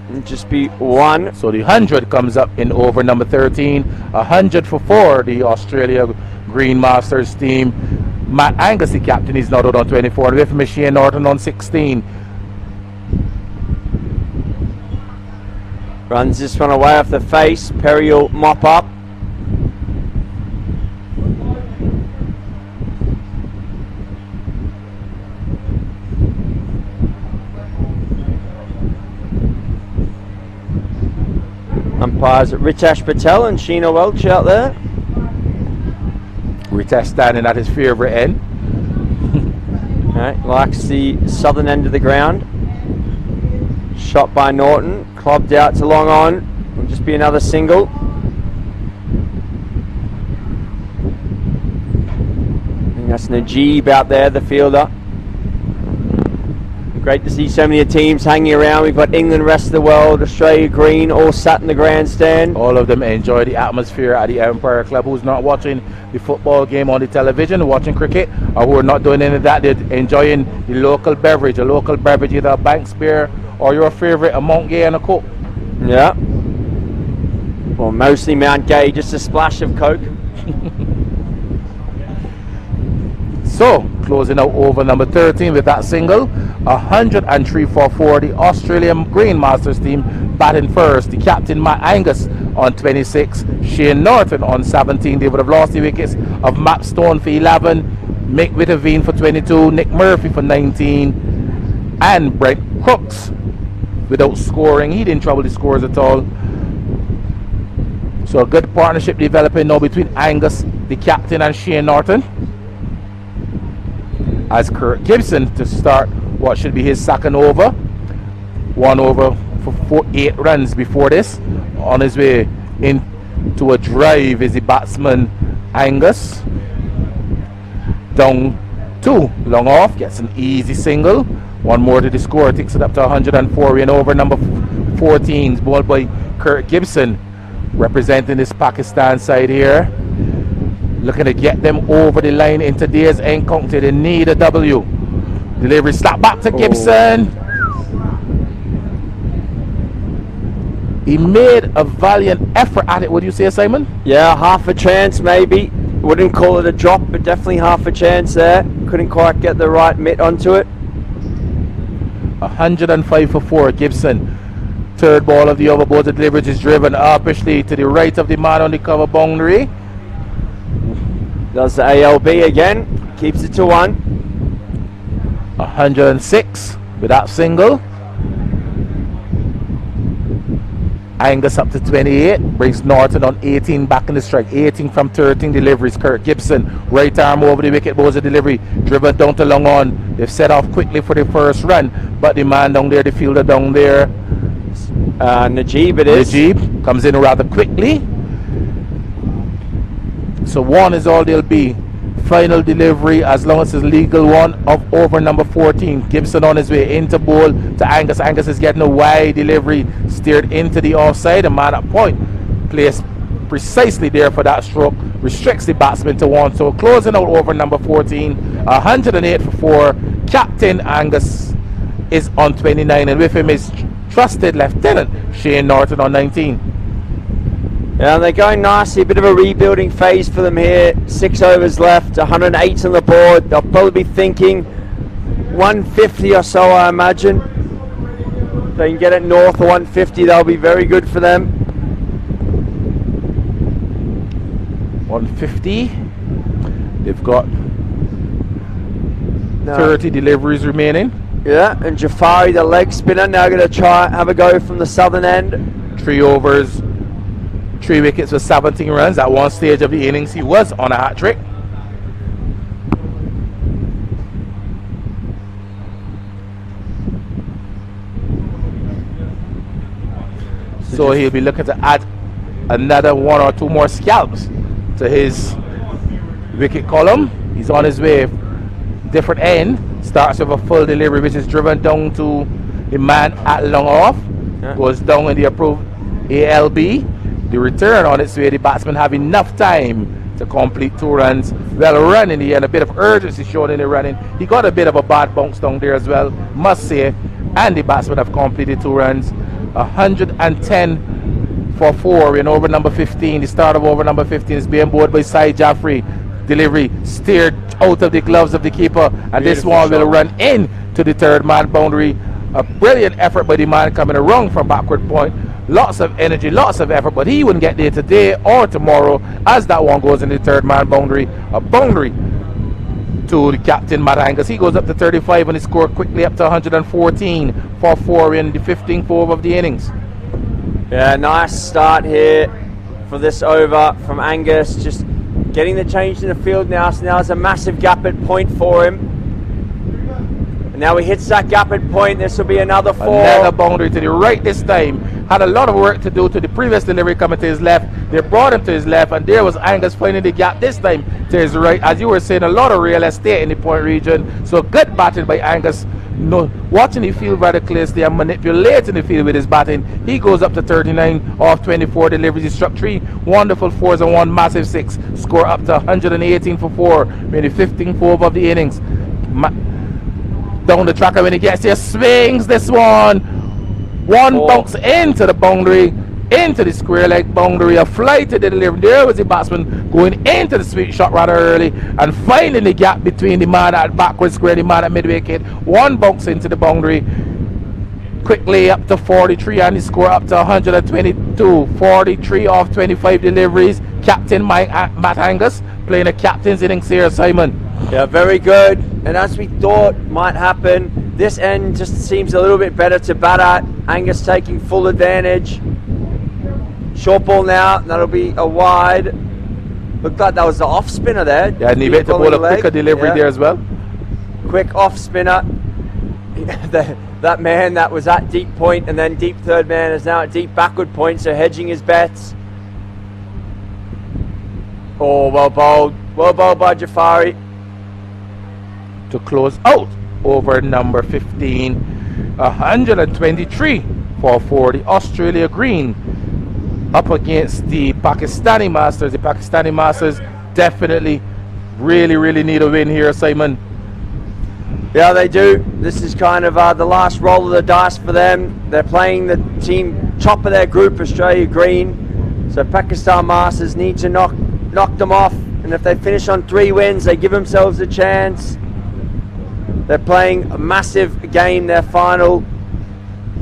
And just be one. So the 100 comes up in over number 13. 100 for 4, the Australia Green Masters team. Matt Angus, the captain, is not out on 24. And with Shane Norton on 16. Runs this one away off the face. Perry will mop up. Umpires Ritesh Patel and Sheena Welch out there. Ritesh standing at his favourite end. Right, likes the southern end of the ground. Shot by Norton, clubbed out to long on. Will just be another single. And that's Najib out there, the fielder. Great to see so many teams hanging around. We've got England, rest of the world, Australia Green, all sat in the grandstand. All of them enjoy the atmosphere at the Empire Club. Who's not watching the football game on the television, watching cricket, or who are not doing any of that, they're enjoying the local beverage, either a Banks beer or your favourite, a Mount Gay and a Coke. Yeah. Well, mostly Mount Gay, just a splash of Coke. So, closing out over number 13 with that single. 103 for 4, the Australian Green Masters team batting first. The captain Matt Angus on 26, Shane Norton on 17. They would have lost the wickets of Matt Stone for 11, Mick Witteveen for 22, Nick Murphy for 19, and Brent Crooks without scoring. He didn't trouble the scores at all. So a good partnership developing now between Angus, the captain, and Shane Norton. As Kurt Gibson to start what should be his second over. 1 over for 8 runs before this. On his way into a drive is the batsman Angus. Down 2, long off, gets an easy single. One more to the score, takes it up to 104 and over. Number 14 bowled by Kurt Gibson, representing this Pakistan side here. Looking to get them over the line in today's encounter. They need a W. Delivery slap back to Gibson. He made a valiant effort at it, would you say, Simon? Yeah, half a chance maybe. Wouldn't call it a drop, but definitely half a chance there. Couldn't quite get the right mitt onto it. 105 for 4, Gibson. Third ball of the overboard. The delivery is driven upishly to the right of the man on the cover boundary. Does the ALB again, keeps it to 1. 106 with that single. Angus up to 28, brings Norton on 18 back in the strike. 18 from 13 deliveries. Kurt Gibson, right arm over the wicket, bowls a delivery, driven down to long on. They've set off quickly for the first run, but the man down there, the fielder down there, Najib it is. Najib comes in rather quickly. So 1 is all they'll be. Final delivery, as long as it's legal, 1 of over number 14. Gibson on his way into bowl to Angus. Angus is getting a wide delivery, steered into the offside. A man at point, placed precisely there for that stroke, restricts the batsman to 1. So closing out over number 14, 108 for 4. Captain Angus is on 29, and with him is trusted Lieutenant Shane Norton on 19. Yeah, they're going nicely. A bit of a rebuilding phase for them here. 6 overs left, 108 on the board. They'll probably be thinking 150 or so, I imagine. If they can get it north of 150, that'll be very good for them. on 50. They've got No. 30 deliveries remaining. Yeah, and Jafari, the leg spinner, now going to try have a go from the southern end. 3 overs, 3 wickets for 17 runs. At one stage of the innings, he was on a hat trick. So he'll be looking to add another 1 or 2 more scalps to his wicket column. He's on his way. Different end. Starts with a full delivery, which is driven down to the man at long off. Yeah. Goes down in the approved ALB. The return on its way, the batsman have enough time to complete 2 runs. Well run in the end, a bit of urgency shown in the running. He got a bit of a bad bounce down there as well, must say. And the batsman have completed 2 runs. 110 for 4 in over number 15. The start of over number 15 is being bowled by Sai Jaffrey. Delivery steered out of the gloves of the keeper, and this one will run in to the third man boundary. A brilliant effort by the man coming around from backward point. Lots of energy, lots of effort, but he wouldn't get there today or tomorrow as that one goes in the third man boundary. A boundary to the captain Matt Angus. He goes up to 35 and he scored quickly up to 114 for 4 in the 15th over of the innings. Yeah, nice start here for this over from Angus. Just getting the change in the field now. So now there's a massive gap at point for him. And now he hits that gap at point. This will be another 4. Another boundary to the right this time. Had a lot of work to do to the previous delivery coming to his left. They brought him to his left, and there was Angus finding the gap this time to his right. As you were saying, a lot of real estate in the point region. So good batting by Angus. No, watching the field rather closely and manipulating the field with his batting. He goes up to 39 off 24 deliveries. He struck 3 wonderful 4s and 1 massive 6. Score up to 118 for 4 in the 15th over of the innings. Down the tracker when he gets there, swings this one. One bounce into the boundary, into the square leg boundary. A fly to the delivery. There was the batsman going into the sweet shot rather early and finding the gap between the man at backward square, the man at mid wicket. One bounce into the boundary. Quickly up to 43 and he score up to 122. 43 off 25 deliveries. Captain Matt Angus playing a captain's innings here, Simon. Yeah, very good. And as we thought might happen, this end just seems a little bit better to bat at. Angus taking full advantage. Short ball now, that'll be a wide. Looked like that was the off spinner there. Yeah, and he went to bowl a quicker delivery there as well. Quick off spinner. That man that was at deep point and then deep third man is now at deep backward point, so hedging his bets. Oh, well bowled. Well bowled by Jafari. To close out over number 15, 123 for 4. The Australia Green up against the Pakistani Masters. The Pakistani Masters definitely really need a win here, Simon. Yeah, they do. This is kind of the last roll of the dice for them. They're playing the team top of their group, Australia Green. So Pakistan Masters need to knock them off. And if they finish on 3 wins, they give themselves a chance. They're playing a massive game, their final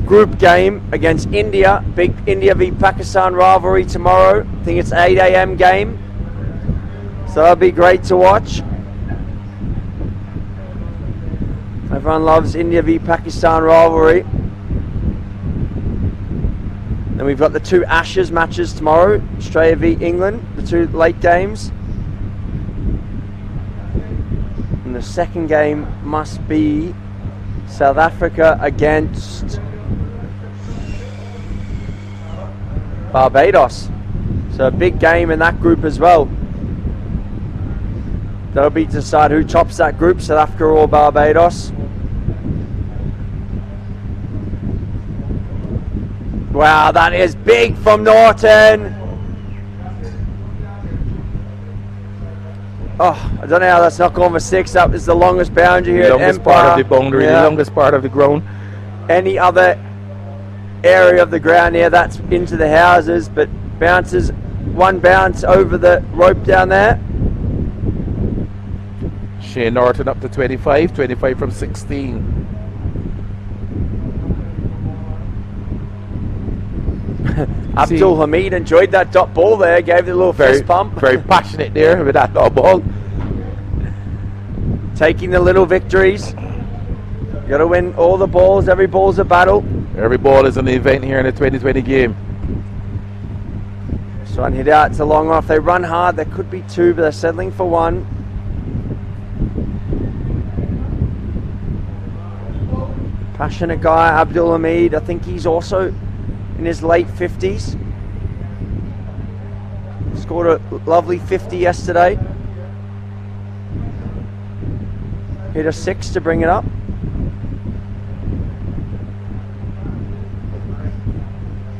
group game against India. Big India v Pakistan rivalry tomorrow. I think it's 8 a.m. game. So that'll be great to watch. Everyone loves India v Pakistan rivalry. Then we've got the 2 Ashes matches tomorrow. Australia v England, the 2 late games. And the second game must be South Africa against Barbados. So a big game in that group as well. That'll be to decide who tops that group, South Africa or Barbados. Wow, that is big from Norton. Oh, I don't know how that's not going for 6. That is the longest boundary here at Empire. The longest part of the boundary, the longest part of the ground. Any other area of the ground here, that's into the houses, but bounces, 1 bounce over the rope down there. Shane Norton up to 25 from 16. Abdul Hamid enjoyed that dot ball there, gave it a little fist pump. Very passionate there with that dot ball. Taking the little victories. You got to win all the balls. Every ball's a battle. Every ball is an event here in the 2020 game. Just trying to hit out to long off. They run hard. There could be two, but they're settling for one. Passionate guy, Abdul Hamid. I think he's also in his late 50s. Scored a lovely 50 yesterday. Hit a 6 to bring it up.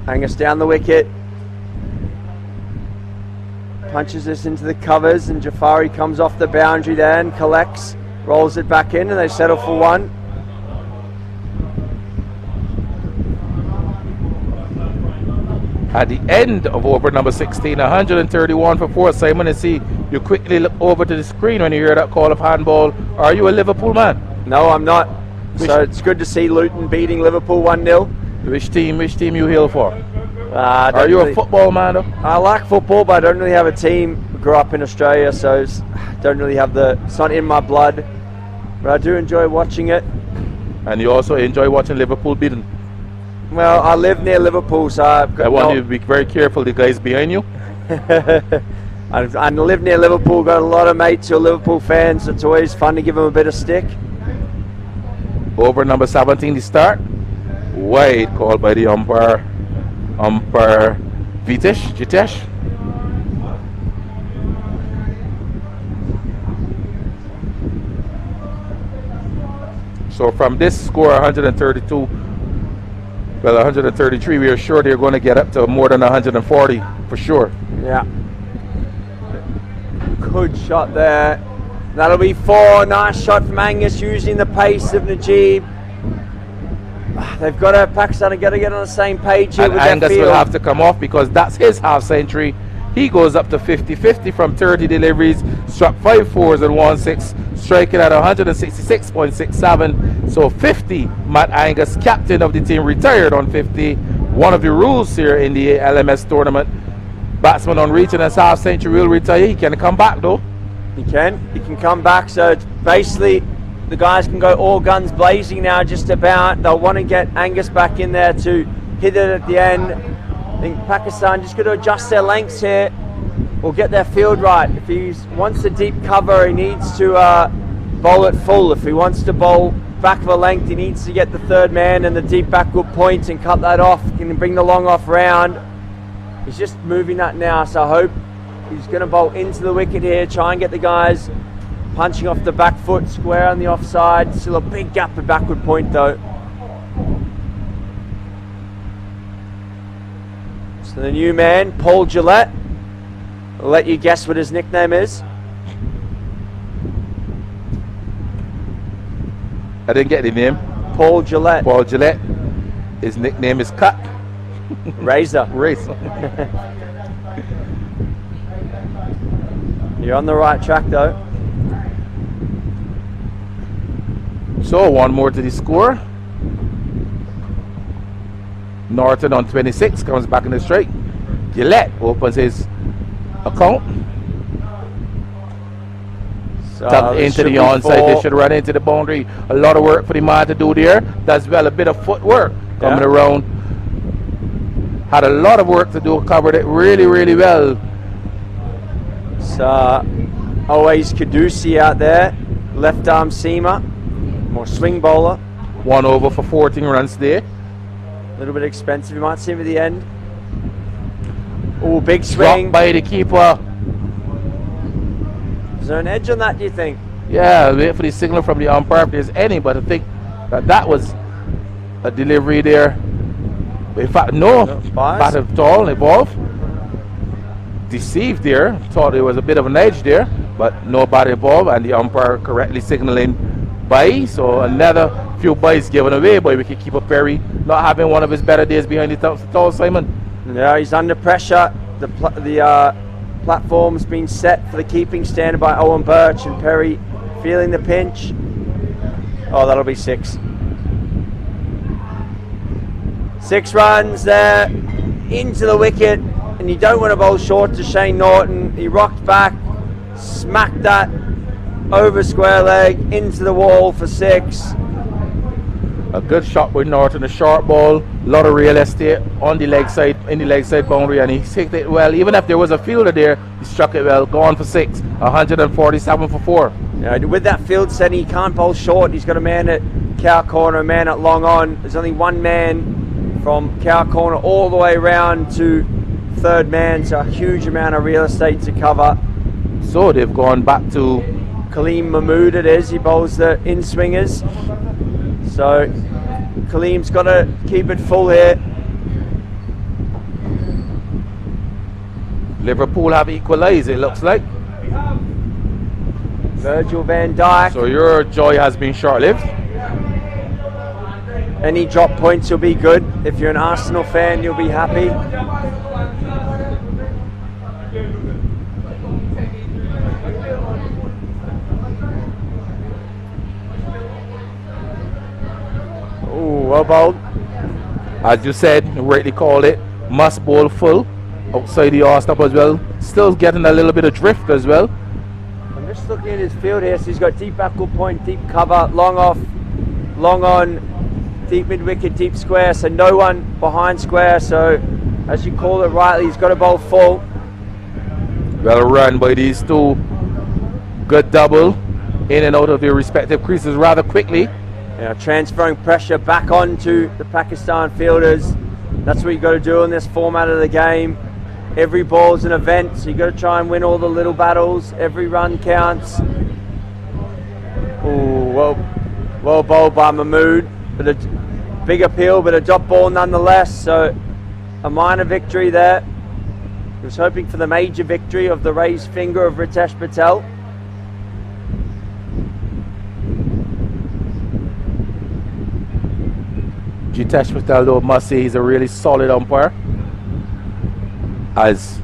Angus down the wicket. Punches this into the covers, and Jafari comes off the boundary there and collects, rolls it back in, and they settle for one. At the end of over number 16, 131 for 4. Simon, and see you quickly look over to the screen when you hear that call of handball. Are you a Liverpool man? No, I'm not. So it's good to see Luton beating Liverpool 1-0. Which team you hail for? Are you a football man though? I like football, but I don't really have a team. I grew up in Australia, so don't really have it's not in my blood. But I do enjoy watching it. And you also enjoy watching Liverpool beaten? Well, I live near Liverpool, so I've got I want you to be very careful, the guys behind you. I live near Liverpool, got a lot of mates who are Liverpool fans, so it's always fun to give them a bit of stick. Over number 17 to start. Wide called by the umpire Jitesh. So from this score, 132, well, 133, we are sure they're going to get up to more than 140 for sure. Yeah. Good shot there. That'll be 4. Nice shot from Angus using the pace of Najib. They've got Pakistan have got to get on the same page here and with Angus their field. will have to come off because that's his half century. He goes up to 50-50 from 30 deliveries, struck 5 fours and 1 6, striking at 166.67. So 50, Matt Angus, captain of the team, retired on 50. One of the rules here in the LMS tournament, batsman on reaching his half century will retire. He can come back though. He can come back. So it's basically the guys can go all guns blazing now just about. They'll want to get Angus back in there to hit it at the end. I think Pakistan just got to adjust their lengths here or get their field right. If he wants the deep cover, he needs to bowl it full. If he wants to bowl back of a length, he needs to get the third man and the deep backward point and cut that off. He can bring the long off round. He's just moving that now, so I hope he's going to bowl into the wicket here, try and get the guys punching off the back foot, square on the offside. Still a big gap at backward point though. So the new man, Paul Gillette. I'll let you guess what his nickname is. I didn't get the name. Paul Gillette. Paul Gillette. His nickname is Cut. Razor. Razor. You're on the right track though. So one more to the score. Norton on 26 comes back in the straight. Gillette opens his account. So Tucked into the onside. They should run into the boundary. A lot of work for the man to do there. Does well, a bit of footwork coming around. Had a lot of work to do. Covered it really, really well. So always Kadusi out there. Left arm seamer. More swing bowler. 1 over for 14 runs there. A little bit expensive. You might see him at the end. Oh, big swing. Dropped by the keeper. Is there an edge on that, do you think? Yeah, I'll wait for the signal from the umpire if there's any, but I think that was a delivery there. In fact, no bat at all involved. Deceived there. Thought there was a bit of an edge there, but no bat involved, and the umpire correctly signaling bye. So another few byes given away by wicketkeeper Perry, not having one of his better days behind the towel, Simon. Yeah, he's under pressure. The platform's been set for the keeping standard by Owen Birch, and Perry feeling the pinch. Oh, that'll be 6. 6 runs there. into the wicket, and you don't want to bowl short to Shane Norton. He rocked back, smacked that over square leg into the wall for 6. A good shot with Norton, a short ball, a lot of real estate on the leg side, in the leg side boundary, and he hit it well. Even if there was a fielder there, he struck it well. Gone for 6, 147 for 4. Yeah, with that field setting, he can't bowl short. He's got a man at cow corner, a man at long on. There's only one man from cow corner all the way around to third man, so a huge amount of real estate to cover. So they've gone back to Kaleem Mahmood it is. He bowls the in-swingers. So Kaleem's got to keep it full here. Liverpool have equalised, it looks like. Virgil van Dijk. So your joy has been short-lived. Any drop points will be good. If you're an Arsenal fan, you'll be happy. Ooh, well bowled. As you said, rightly called it, must bowl full outside the off stop as well. Still getting a little bit of drift as well. I'm just looking at his field here. So he's got deep ankle point, deep cover, long off, long on, deep mid wicket, deep square. So no one behind square. So as you call it rightly, he's got to bowl full. Well run by these two. Good double in and out of their respective creases rather quickly. Yeah, transferring pressure back onto the Pakistan fielders. That's what you got to do in this format of the game. Every ball's an event, so you got to try and win all the little battles. Every run counts. Ooh, well bowled by Mahmood. But a big appeal, but a drop ball nonetheless. So a minor victory there. He was hoping for the major victory of the raised finger of Ritesh Patel. Ritesh Patel, though, must say he's a really solid umpire. As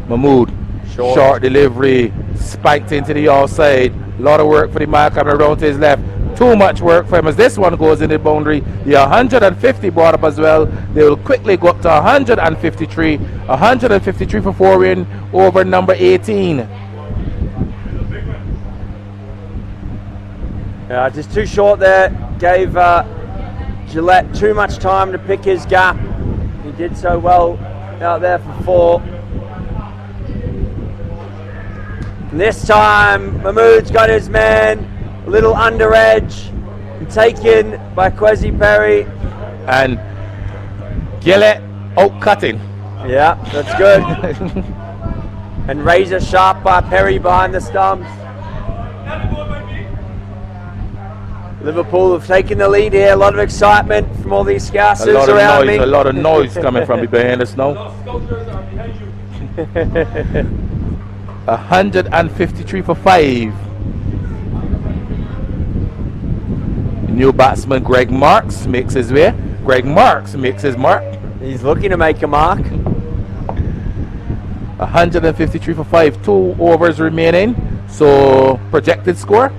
Mahmood, short delivery, spiked into the outside. A lot of work for the man coming around to his left. Too much work for him as this one goes in the boundary. The 150 brought up as well. They will quickly go up to 153. 153 for 4 win over number 18. Yeah, just too short there. Gave Gillette too much time to pick his gap. He did so well out there for 4. And this time Mahmood's got his man a little under edge and taken by Kwesi Perry. And Gillette out cutting. Yeah, that's good. And razor sharp by Perry behind the stumps. Liverpool have taken the lead here. A lot of excitement from all these scousers around me. A lot of noise coming from behind us now. 153 for 5. New batsman Greg Marks makes his way. Greg Marks makes his mark. He's looking to make a mark. 153 for 5. 2 overs remaining. So projected score.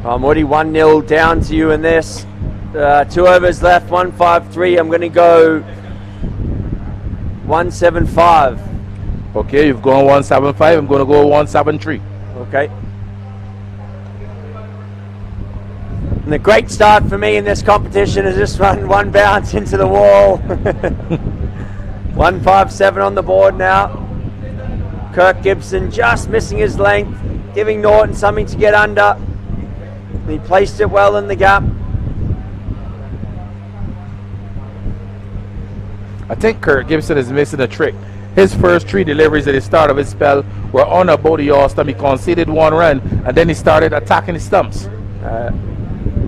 I'm already 1-0 down to you in this. 2 overs left, 153. I'm going to go 175. Okay, you've gone 175. I'm going to go 173. Okay. And the great start for me in this competition is just run one bounce into the wall. 157 on the board now. Kirk Gibson just missing his length, giving Norton something to get under. He placed it well in the gap. I think Kirk Gibson is missing a trick. His first 3 deliveries at the start of his spell were on a body off stump. He conceded 1 run and then he started attacking the stumps.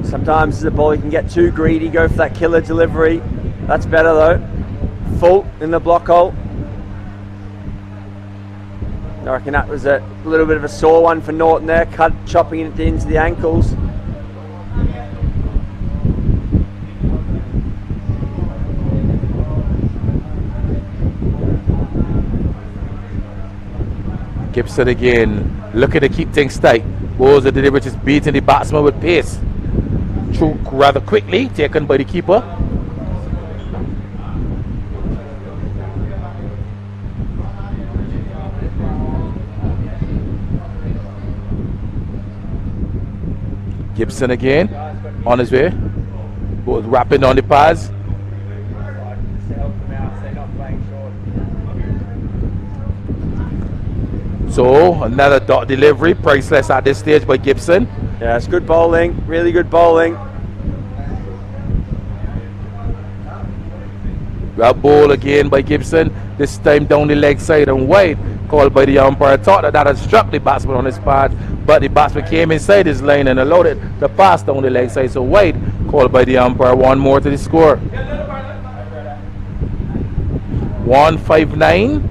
Sometimes as a bowler you can get too greedy, go for that killer delivery. That's better though. Full in the block hole. I reckon that was a little bit of a sore one for Norton there, chopping it into the ankles. Gibson again, looking to keep things tight. Bowls the delivery, just beating the batsman with pace. Through rather quickly, taken by the keeper. Gibson again on his way. Both rapping on the pads. So another dot delivery, priceless at this stage by Gibson. Yeah, it's good bowling, really good bowling. Well, ball again by Gibson, this time down the leg side and wide, called by the umpire. Thought that had struck the batsman on his pad, but the batsman came inside his line and allowed it to pass down the leg side, so wide, called by the umpire. One more to the score. 159.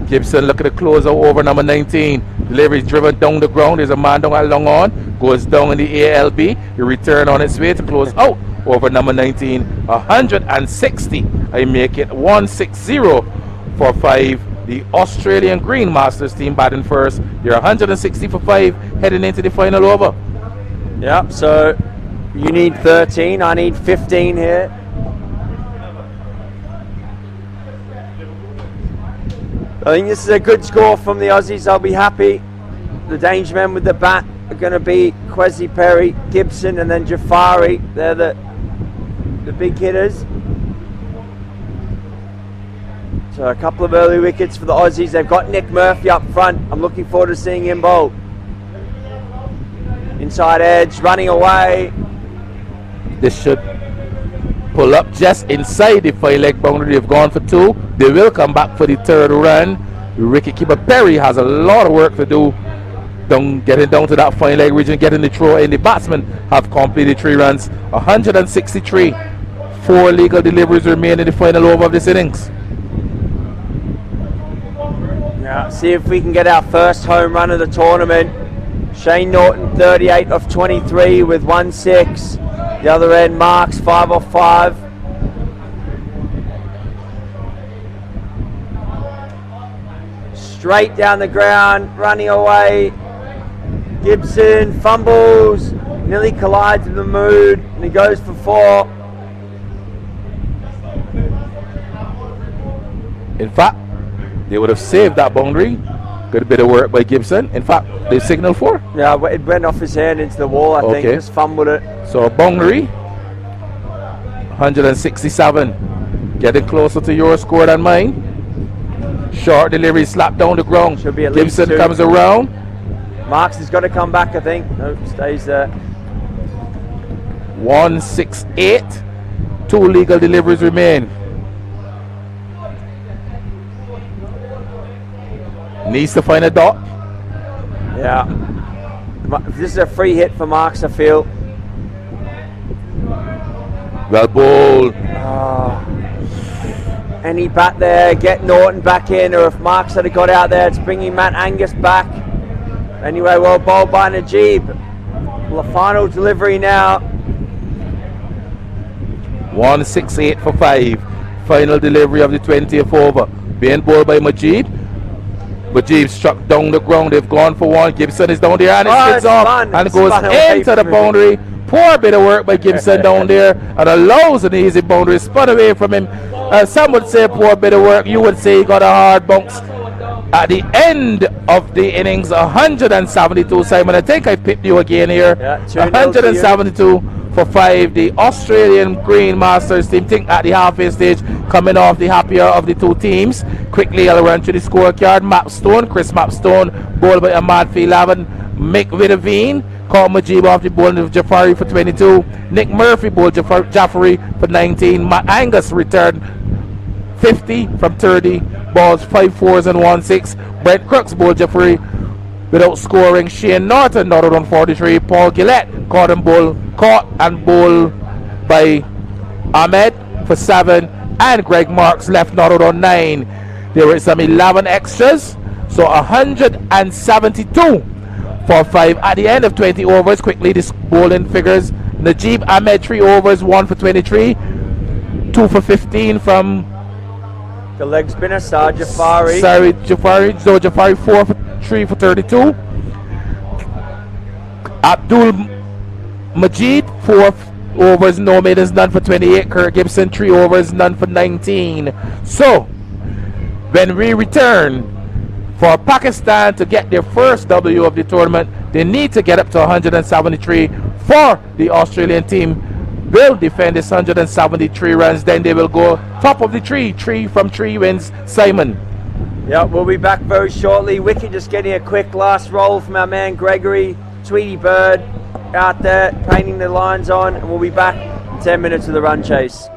Gibson looking to close out over number 19. Delivery is driven down the ground. There's a man down at long on. Goes down in the ALB. He return on its way to close out over number 19. 160. I make it 160 for 5. The Australian Green Masters team batting first. You're 160 for 5 heading into the final over. Yep, so you need 13. I need 15 here. I think this is a good score from the Aussies. I'll be happy. The danger men with the bat are going to be Kwesi Perry, Gibson, and then Jafari. They're the big hitters. So a couple of early wickets for the Aussies. They've got Nick Murphy up front. I'm looking forward to seeing him bowl. Inside edge, running away. This should pull up just inside the 5-leg boundary. They've gone for 2. They will come back for the 3rd run. Ricky Keeper Perry has a lot of work to do getting down to that 5-leg region, getting the throw in. The batsmen have completed 3 runs. 163. 4 legal deliveries remain in the final over of this innings. Yeah, see if we can get our first home run of the tournament. Shane Norton 38 off 23 with 1-6. The other end, Marks 5 off 5. Straight down the ground, running away. Gibson fumbles, nearly collides with the mood, and he goes for 4. In fact, they would have saved that boundary. Good bit of work by Gibson. In fact, they signaled 4. Yeah, it went off his hand into the wall, I think. Just fumbled it. So a boundary, 167. Getting closer to your score than mine. Short delivery, slap down the ground. Should be at Gibson least 2. comes around. Marks has got to come back, I think. Nope, stays there. 168. 2 legal deliveries remain. Needs to find a dot. Yeah. This is a free hit for Marks, I feel. Well bowled. Any bat there, get Norton back in, or if Marks had got out there, it's bringing Matt Angus back. Anyway, well bowled by Najib. Well, the final delivery now. 168 for 5. Final delivery of the 20th over. Being bowled by Majid. Majid struck down the ground. They've gone for 1. Gibson is down there and it skids off and goes into the boundary. Poor bit of work by Gibson down there and allows an easy boundary. Spun away from him. Some would say poor bit of work. You would say he got a hard bounce. At the end of the innings, 172. Simon, I think I picked you again here. Yeah, 172 for 5. The Australian Green Masters team, think at the halfway stage, coming off the happier of the 2 teams. Quickly, I'll run through the scorecard. Mapstone, Chris Mapstone, bowled by Ahmad P11. Mick Vidavine called Majib off the bowling of Jafari for 22. Nick Murphy bowled Jafari for 19. Matt Angus returned 50 from 30 balls, 5 4s and 1 6. Brent Crooks bowled Jafari without scoring. Shane Norton not out on 43. Paul Gillette caught and bowled by Ahmed for 7. And Greg Marks left not out on 9. There were some 11 extras, so 172 for 5 at the end of 20 overs. Quickly, this bowling figures: Najib Ahmed 3 overs, 1 for 23, 2 for 15 from The leg spinner, Sar Jafari. Jafari 4 for 3 for 32. Abdul Majid 4 overs, no maidens, none for 28. Kirk Gibson 3 overs, none for 19. So when we return for Pakistan to get their first W of the tournament, They need to get up to 173 for the Australian team. Will defend this 173 runs, then they will go top of the tree. 3 wins. Simon. Yeah, we'll be back very shortly. Wicket just getting a quick last roll from our man Gregory. Tweety Bird out there painting the lines on, and we'll be back in 10 minutes of the run chase.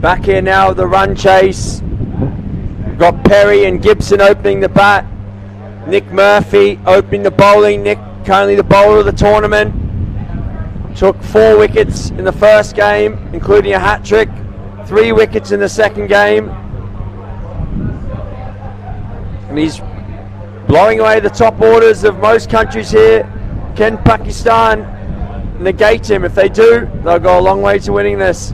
Back here now, the run chase. We've got Perry and Gibson opening the bat. Nick Murphy opening the bowling. Nick currently the bowler of the tournament. Took 4 wickets in the first game, including a hat-trick. 3 wickets in the second game. And he's blowing away the top orders of most countries here. Can Pakistan negate him? If they do, they'll go a long way to winning this.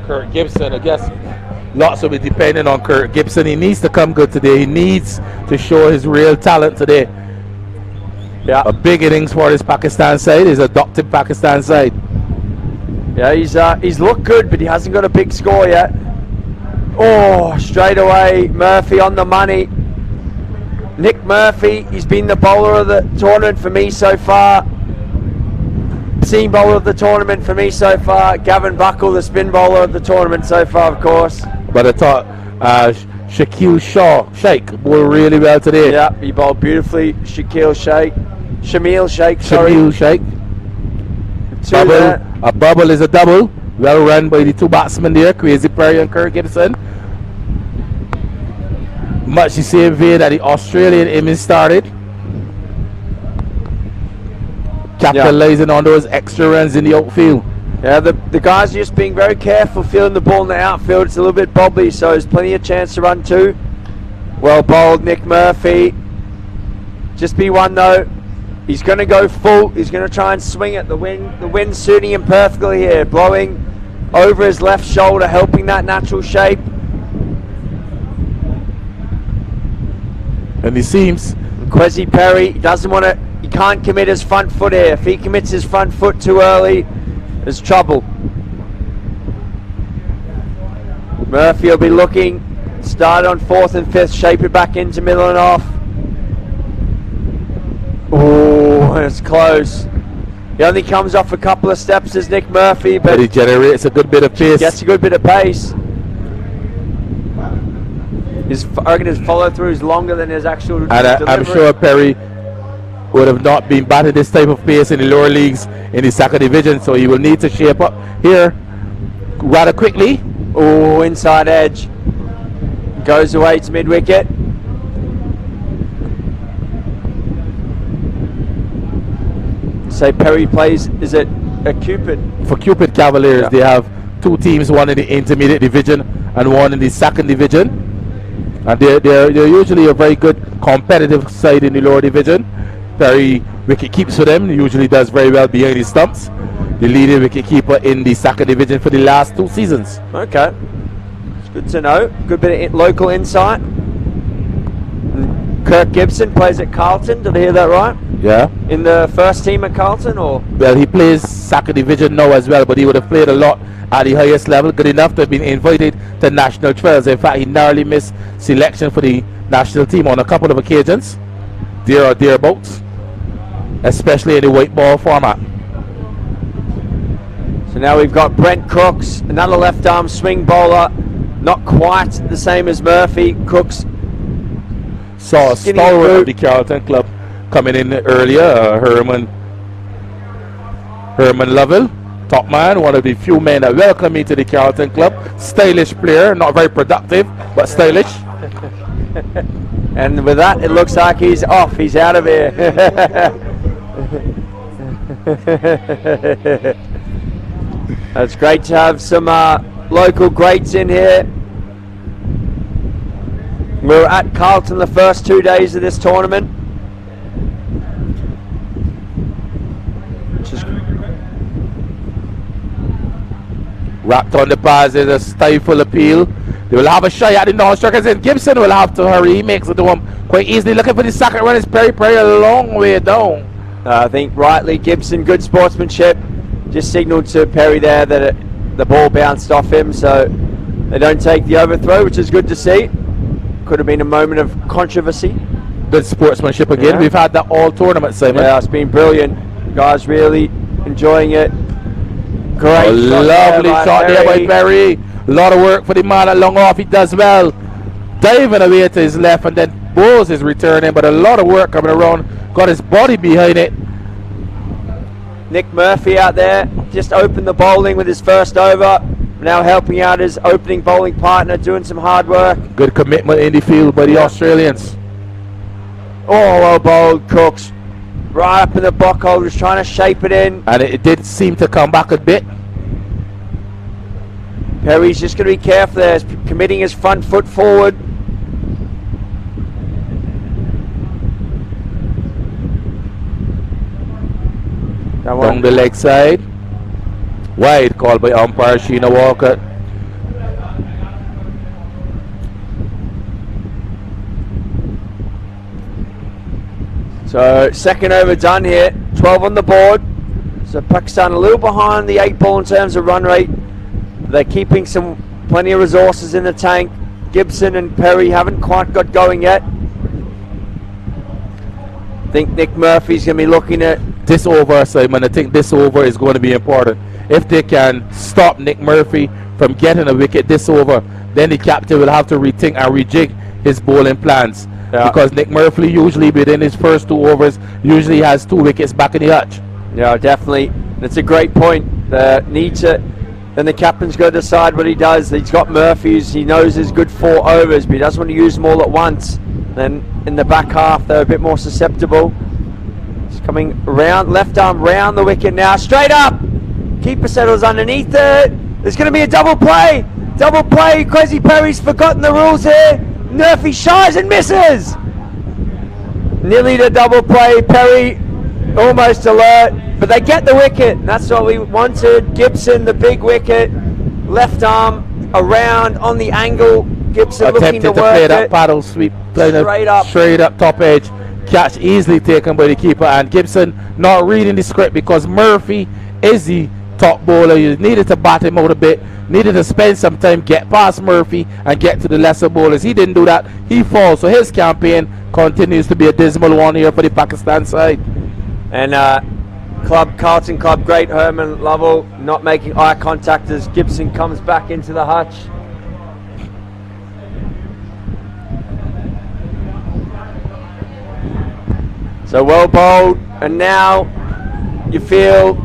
Kurt Gibson, I guess lots will be depending on Kurt Gibson. He needs to come good today. He needs to show his real talent today. Yeah, a big innings for his Pakistan side, his adopted Pakistan side. Yeah, he's looked good, but he hasn't got a big score yet. Oh, straight away, Murphy on the money. Nick Murphy, he's been the bowler of the tournament for me so far. Seam bowler of the tournament for me so far. Gavin Buckle, the spin bowler of the tournament so far, of course. But I thought Shaquille Sheikh bowled really well today. Yeah, he bowled beautifully. Shamil Sheikh, sorry. Shamil Sheikh. A bubble is a double. Well run by the 2 batsmen there, Crazy Perry and Kurt Gibson. Much the same way that the Australian innings started. Capitalizing on those extra runs in the outfield. Yeah, the guys are just being very careful fielding the ball in the outfield. It's a little bit bobbly, so there's plenty of chance to run too. Well bowled, Nick Murphy. Just be one though. He's going to go full. He's going to try and swing it. The wind's suiting him perfectly here. Blowing over his left shoulder, helping that natural shape. And he seems Kwesi Perry doesn't want to. He can't commit his front foot here. If he commits his front foot too early, there's trouble. Murphy will be looking. Start on 4th and 5th. Shape it back into middle and off. Oh, it's close. He only comes off a couple of steps as Nick Murphy, but he generates a good bit of pace. Gets a good bit of pace. I reckon his follow through is longer than his actual delivery. I'm sure Perry would have not been batting this type of pace in the lower leagues in the second division, so he will need to shape up here rather quickly. Oh, inside edge. Goes away to mid wicket. So Perry plays, is it a Cupid? For Cupid Cavaliers, yeah. They have 2 teams, one in the intermediate division and one in the second division. And they're usually a very good competitive side in the lower division. Perry wicket keeps for them. He usually does very well behind the stumps. The leading wicket keeper in the second division for the last 2 seasons. Okay, it's good to know. Good bit of local insight. Kirk Gibson plays at Carlton. Did I hear that right? Yeah. In the first team at Carlton, or? Well, he plays second division now as well, but he would have played a lot at the highest level. Good enough to have been invited to national trials. In fact, he narrowly missed selection for the national team on a couple of occasions, there or thereabouts, especially in the white ball format. So now we've got Brent Crooks, another left arm swing bowler, not quite the same as Murphy. Crooks saw a stalwart of the Carlton club coming in earlier, Herman Lovell, top man, one of the few men that welcome me to the Carlton club. Stylish player, not very productive, but stylish. And with that, it looks like he's off. He's out of here. It's great to have some local greats in here. We're at Carlton the first 2 days of this tournament. Wrapped on the pass is a stifle appeal. They will have a shot at the non-strikers, and Gibson will have to hurry. He makes it to him quite easily. Looking for the second run is Perry a long way down. I think rightly Gibson, good sportsmanship. Just signalled to Perry there that the ball bounced off him, so they don't take the overthrow, which is good to see. Could have been a moment of controversy. Good sportsmanship again. Yeah. We've had that all tournament, Simon. Yeah, it's been brilliant. Guys really enjoying it. Great lovely shot there by Perry. A lot of work for the man at long off. He does well. Diving away to his left, and then Bowes is returning, but a lot of work coming around. Got his body behind it. Nick Murphy out there just opened the bowling with his first over. Now helping out his opening bowling partner, doing some hard work. Good commitment in the field by the Australians. Oh, well bowled, Cooks. Right up in the block holders, trying to shape it in. And it did seem to come back a bit. Perry's just going to be careful there, committing his front foot forward. Down the leg side. Wide call by umpire Sheena Walker. So second over done here, 12 on the board. So Pakistan a little behind the 8 ball in terms of run rate. They're keeping plenty of resources in the tank. Gibson and Perry haven't quite got going yet. I think Nick Murphy's going to be looking at this over, Simon. I think this over is going to be important. If they can stop Nick Murphy from getting a wicket this over, then the captain will have to rethink and rejig his bowling plans. Yeah. Because Nick Murphy usually within his first 2 overs usually has 2 wickets back in the hutch. Yeah, definitely. That's a great point. Then the captain's got to decide what he does. He's got Murphy's, he knows there's good 4 overs, but he doesn't want to use them all at once. Then in the back half, they're a bit more susceptible. He's coming round, left arm round the wicket now, straight up. Keeper settles underneath it. There's going to be a double play. Double play. Kwesi Perry's forgotten the rules here. Murphy shies and misses. Nearly the double play. Perry almost alert, but they get the wicket. That's what we wanted. Gibson, the big wicket, left arm around on the angle. Gibson looking to work play that paddle sweep, straight up top edge. Catch easily taken by the keeper, and Gibson not reading the script because Murphy is the top bowler. You needed to bat him out a bit, needed to spend some time, get past Murphy and get to the lesser bowlers. He didn't do that. He falls. So his campaign continues to be a dismal one here for the Pakistan side. And Carlton Club great Herman Lovell not making eye contact as Gibson comes back into the hutch. So well bowled, and now you feel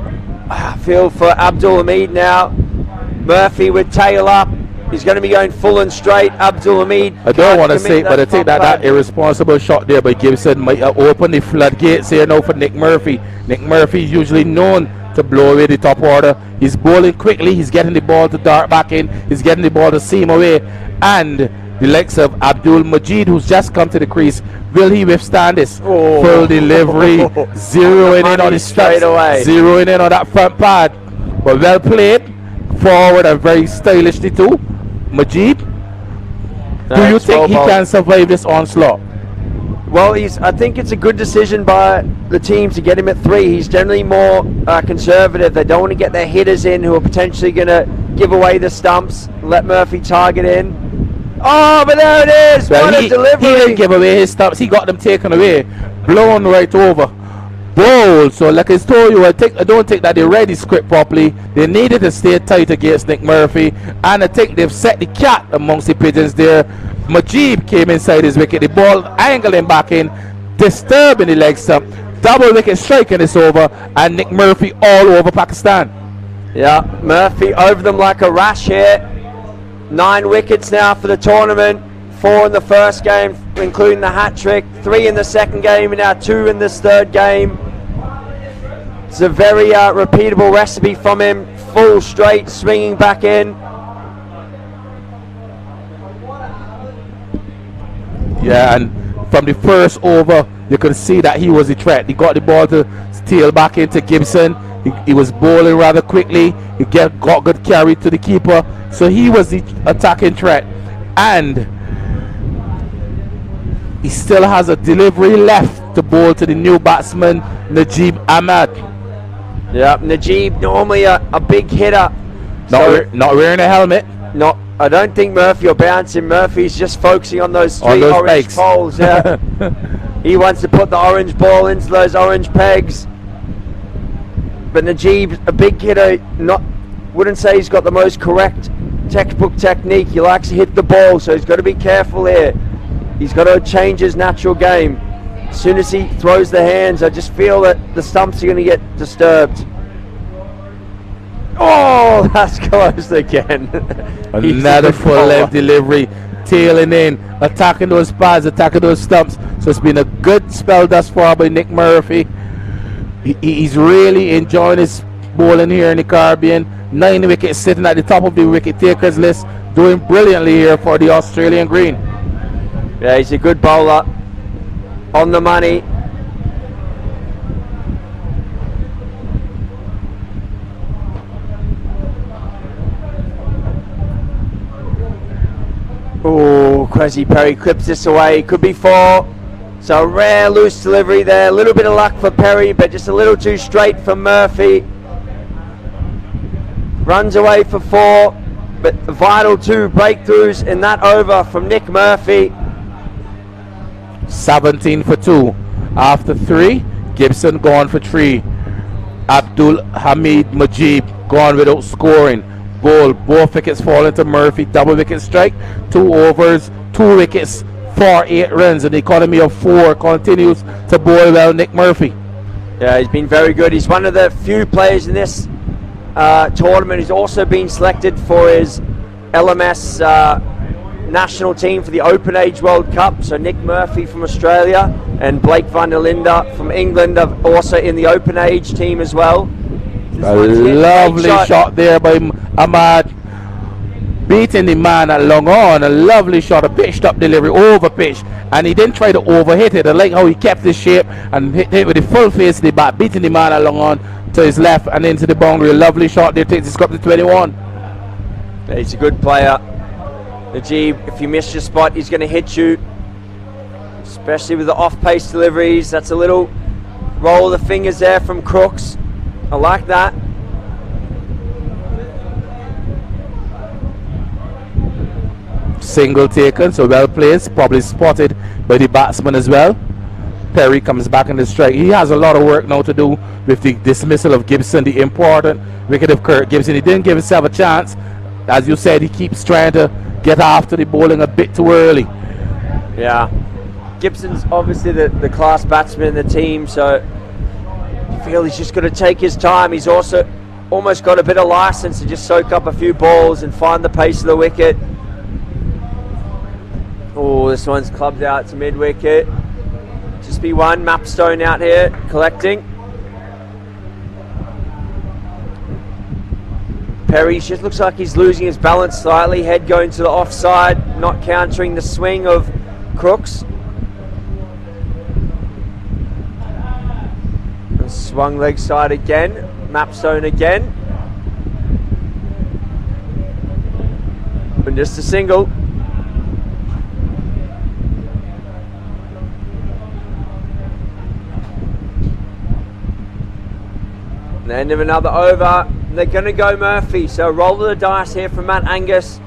for Abdul Hamid now. Murphy with tail up. He's going to be going full and straight. Abdul Hamid. I don't want to say it, but I think that irresponsible shot there by Gibson might have opened the floodgates here now for Nick Murphy. Nick Murphy is usually known to blow away the top order. He's bowling quickly. He's getting the ball to dart back in. He's getting the ball to seam away. And the likes of Abdul Majid, who's just come to the crease, will he withstand this? Full delivery, zeroing in on his straight away, zeroing in on that front pad. But well played, forward and very stylishly too. Majid, do you think he can survive this onslaught? Well, I think it's a good decision by the team to get him at 3. He's generally more conservative. They don't want to get their hitters in who are potentially going to give away the stumps. Let Murphy target in. Oh, but there it is. What a delivery. He didn't give away his stumps. He got them taken away. Blown right over. Bowl. So like I told you, I don't think that they read the script properly. They needed to stay tight against Nick Murphy. And I think they've set the cat amongst the pigeons there. Majib came inside his wicket. The ball angling back in, disturbing the leg stump. Double wicket striking this over. And Nick Murphy all over Pakistan. Yeah, Murphy over them like a rash here. 9 wickets now for the tournament. 4 in the first game, including the hat-trick. 3 in the second game, and now 2 in this third game. It's a very repeatable recipe from him. Full straight, swinging back in. Yeah, and from the first over, you could see that he was a threat. He got the ball to tail back into Gibson. He was bowling rather quickly. He got good carry to the keeper. So he was the attacking threat. And he still has a delivery left to bowl to the new batsman, Najib Ahmed. Yeah, Najib, normally a big hitter. Not wearing a helmet. No, I don't think Murphy will bounce him. Murphy's just focusing on those 3 orange poles. Yeah. He wants to put the orange ball into those orange pegs. But Najib, a big hitter, wouldn't say he's got the most correct textbook technique. He likes to hit the ball, so he's got to be careful here. He's got to change his natural game. as soon as he throws the hands, I just feel that the stumps are going to get disturbed. Oh, that's close again. Another full left delivery, tailing in, attacking those pads, attacking those stumps. So it's been a good spell thus far by Nick Murphy. He's really enjoying his bowling here in the Caribbean. 9 wickets, sitting at the top of the wicket takers list, doing brilliantly here for the Australian Green. Yeah, he's a good bowler, on the money. Oh, Kwesi Perry clips this away. Could be 4. So a rare loose delivery there. A little bit of luck for Perry, but just a little too straight for Murphy. Runs away for 4, but vital 2 breakthroughs in that over from Nick Murphy. 17 for 2. After 3, Gibson gone for 3. Abdul Hamid Mujib gone without scoring. Goal, both wickets falling to Murphy, double wicket strike, 2 overs, 2 wickets for 8 runs. An economy of 4 continues to bowl well, Nick Murphy. Yeah, he's been very good. He's one of the few players in this tournament who's also been selected for his LMS national team for the Open Age World Cup. So Nick Murphy from Australia and Blake van der Linde from England are also in the Open Age team as well. A lovely shot there by Ahmad, beating the man at long on. A lovely shot, a pitched up delivery, over pitch, and he didn't try to overhit it. I like how he kept his shape and hit it with the full face of the bat, beating the man at long on to his left and into the boundary. A lovely shot there, takes the score to 21. Yeah, he's a good player. Najib, if you miss your spot, he's going to hit you, especially with the off-pace deliveries. That's a little roll of the fingers there from Crooks. I like that. Single taken, so well placed, probably spotted by the batsman as well. Perry comes back in the strike. He has a lot of work now to do with the dismissal of Gibson, the important wicket of Kurt Gibson. He didn't give himself a chance. As you said, he keeps trying to get after the bowling a bit too early. Yeah. Gibson's obviously the class batsman in the team, so I feel he's just got to take his time. He's also almost got a bit of license to just soak up a few balls and find the pace of the wicket. Oh, this one's clubbed out to mid-wicket. Just be 1. Mapstone out here collecting. Perry just looks like he's losing his balance slightly. Head going to the offside, not countering the swing of Crooks. And swung leg side again. Mapstone again. And just a single. The end of another over. They're going to go Murphy. So roll the dice here from Matt Angus.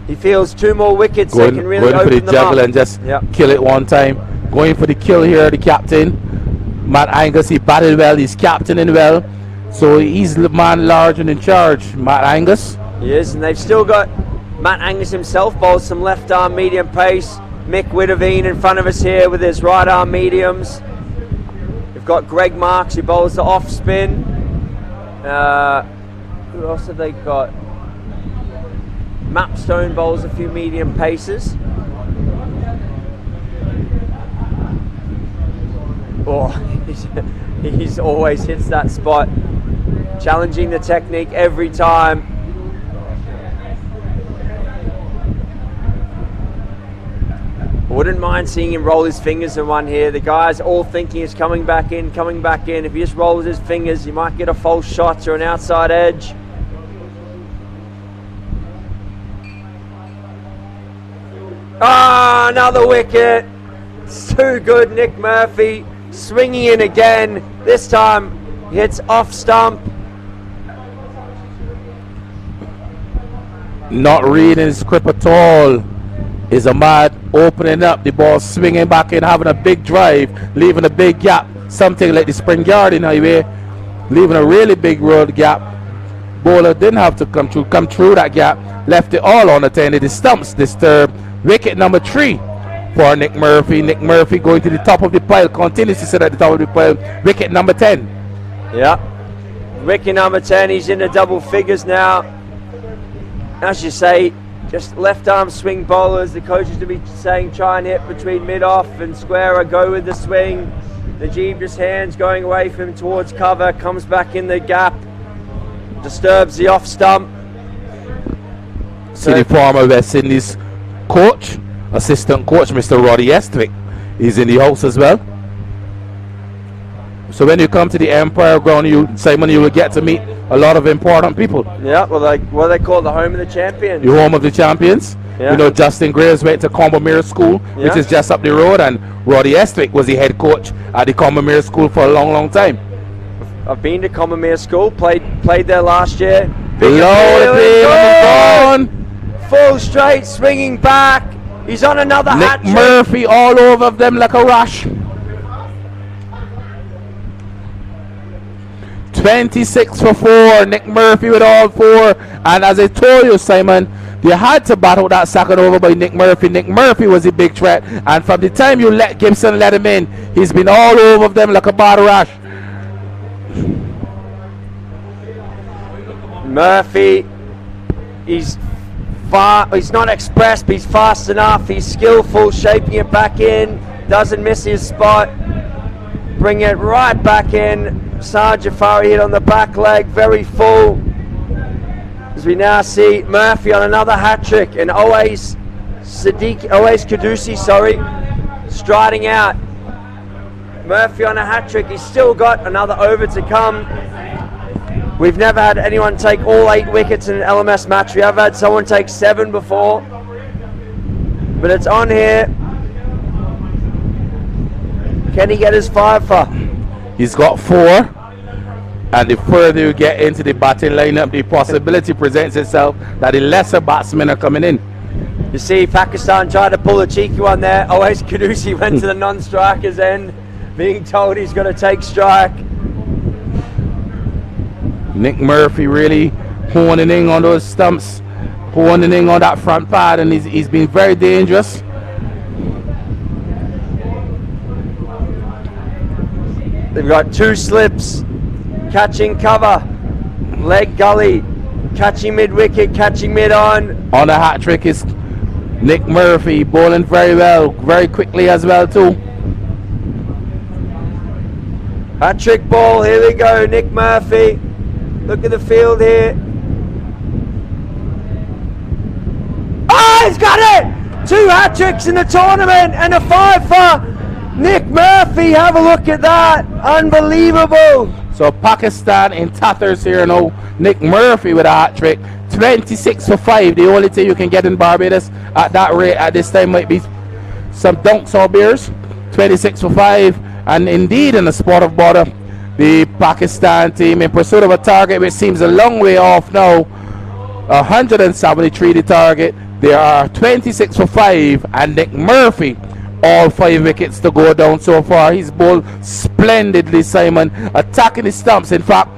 He feels 2 more wickets. They can really going open for the juggle and just kill it one time. Going for the kill here, the captain. Matt Angus, he batted well. He's captaining well. So he's the man large and in charge, Matt Angus. He is, and they've still got Matt Angus himself bowls some left arm medium pace. Mick Witteveen in front of us here with his right arm mediums. We've got Greg Marks who bowls the off spin. Who else have they got? Mapstone bowls a few medium paces. Oh, he's always hits that spot. Challenging the technique every time. Wouldn't mind seeing him roll his fingers in one here. The guys all thinking he's coming back in, coming back in. If he just rolls his fingers, he might get a false shot or an outside edge. Ah, another wicket. It's too good, Nick Murphy. Swinging in again. This time he hits off stump. Not reading his script at all. Is Ahmad opening up, the ball swinging back in, having a big drive, leaving a big gap, something like the Spring Garden Highway, leaving a really big road gap. Bowler didn't have to come through that gap, left it all unattended. The stumps disturbed. Wicket number 3 for Nick Murphy. Nick Murphy going to the top of the pile, continues to sit at the top of the pile. Wicket number 10. Yeah. Wicket number 10, he's in the double figures now. As you say, just left arm swing bowlers. The coaches to be saying try and hit between mid-off and squarer, go with the swing. Najib just hands going away from him towards cover, comes back in the gap, disturbs the off stump. See the former West Indies coach, assistant coach, Mr. Roddy Estwick, is in the house as well. So when you come to the Empire Ground, Simon, you will get to meet a lot of important people. Yeah, well, what they call the home of the champions. The home of the champions. Yeah. You know, Justin Graves went to Combermere School, which is just up the road, and Roddy Estwick was the head coach at the Combermere School for a long, long time. I've been to Combermere School, played there last year. Full straight, swinging back. He's on another hat trick. Nick Murphy all over them like a rash. 26 for 4. Nick Murphy with all 4. And as I told you, Simon, they had to battle that second over by Nick Murphy. Nick Murphy was a big threat. And from the time you let Gibson let him in, he's been all over them like a bad rash. Murphy, he's not expressed, but he's fast enough. He's skillful, shaping it back in. Doesn't miss his spot. Bring it right back in. Saad Jafari hit on the back leg, very full. As we now see Murphy on another hat trick, and Owais Kadusi, striding out. Murphy on a hat trick. He's still got another over to come. We've never had anyone take all 8 wickets in an LMS match. We have had someone take 7 before, but it's on here. Can he get his 5 for? He's got 4, and the further you get into the batting lineup, the possibility presents itself that the lesser batsmen are coming in. You see Pakistan tried to pull a cheeky one there. Owais Kadusi went to the non-striker's end, being told he's got to take strike. Nick Murphy really honing in on those stumps, honing in on that front pad, and he's been very dangerous. They've got 2 slips, catching cover, leg gully, catching mid-wicket, catching mid-on. On the hat trick is Nick Murphy, bowling very well, very quickly as well too. Hat trick ball, here we go, Nick Murphy. Look at the field here. Oh, he's got it! 2 hat tricks in the tournament and a 5 for Nick Murphy. Have a look at that. Unbelievable. So Pakistan in tatters here now. Nick Murphy with a hat trick. 26 for 5. The only thing you can get in Barbados at that rate at this time might be some dunks or beers. 26 for 5. And indeed, in the sport of border, the Pakistan team in pursuit of a target which seems a long way off now. 173 the target. There are 26 for 5, and Nick Murphy, all 5 wickets to go down so far. He's bowled splendidly, Simon, attacking the stumps. In fact,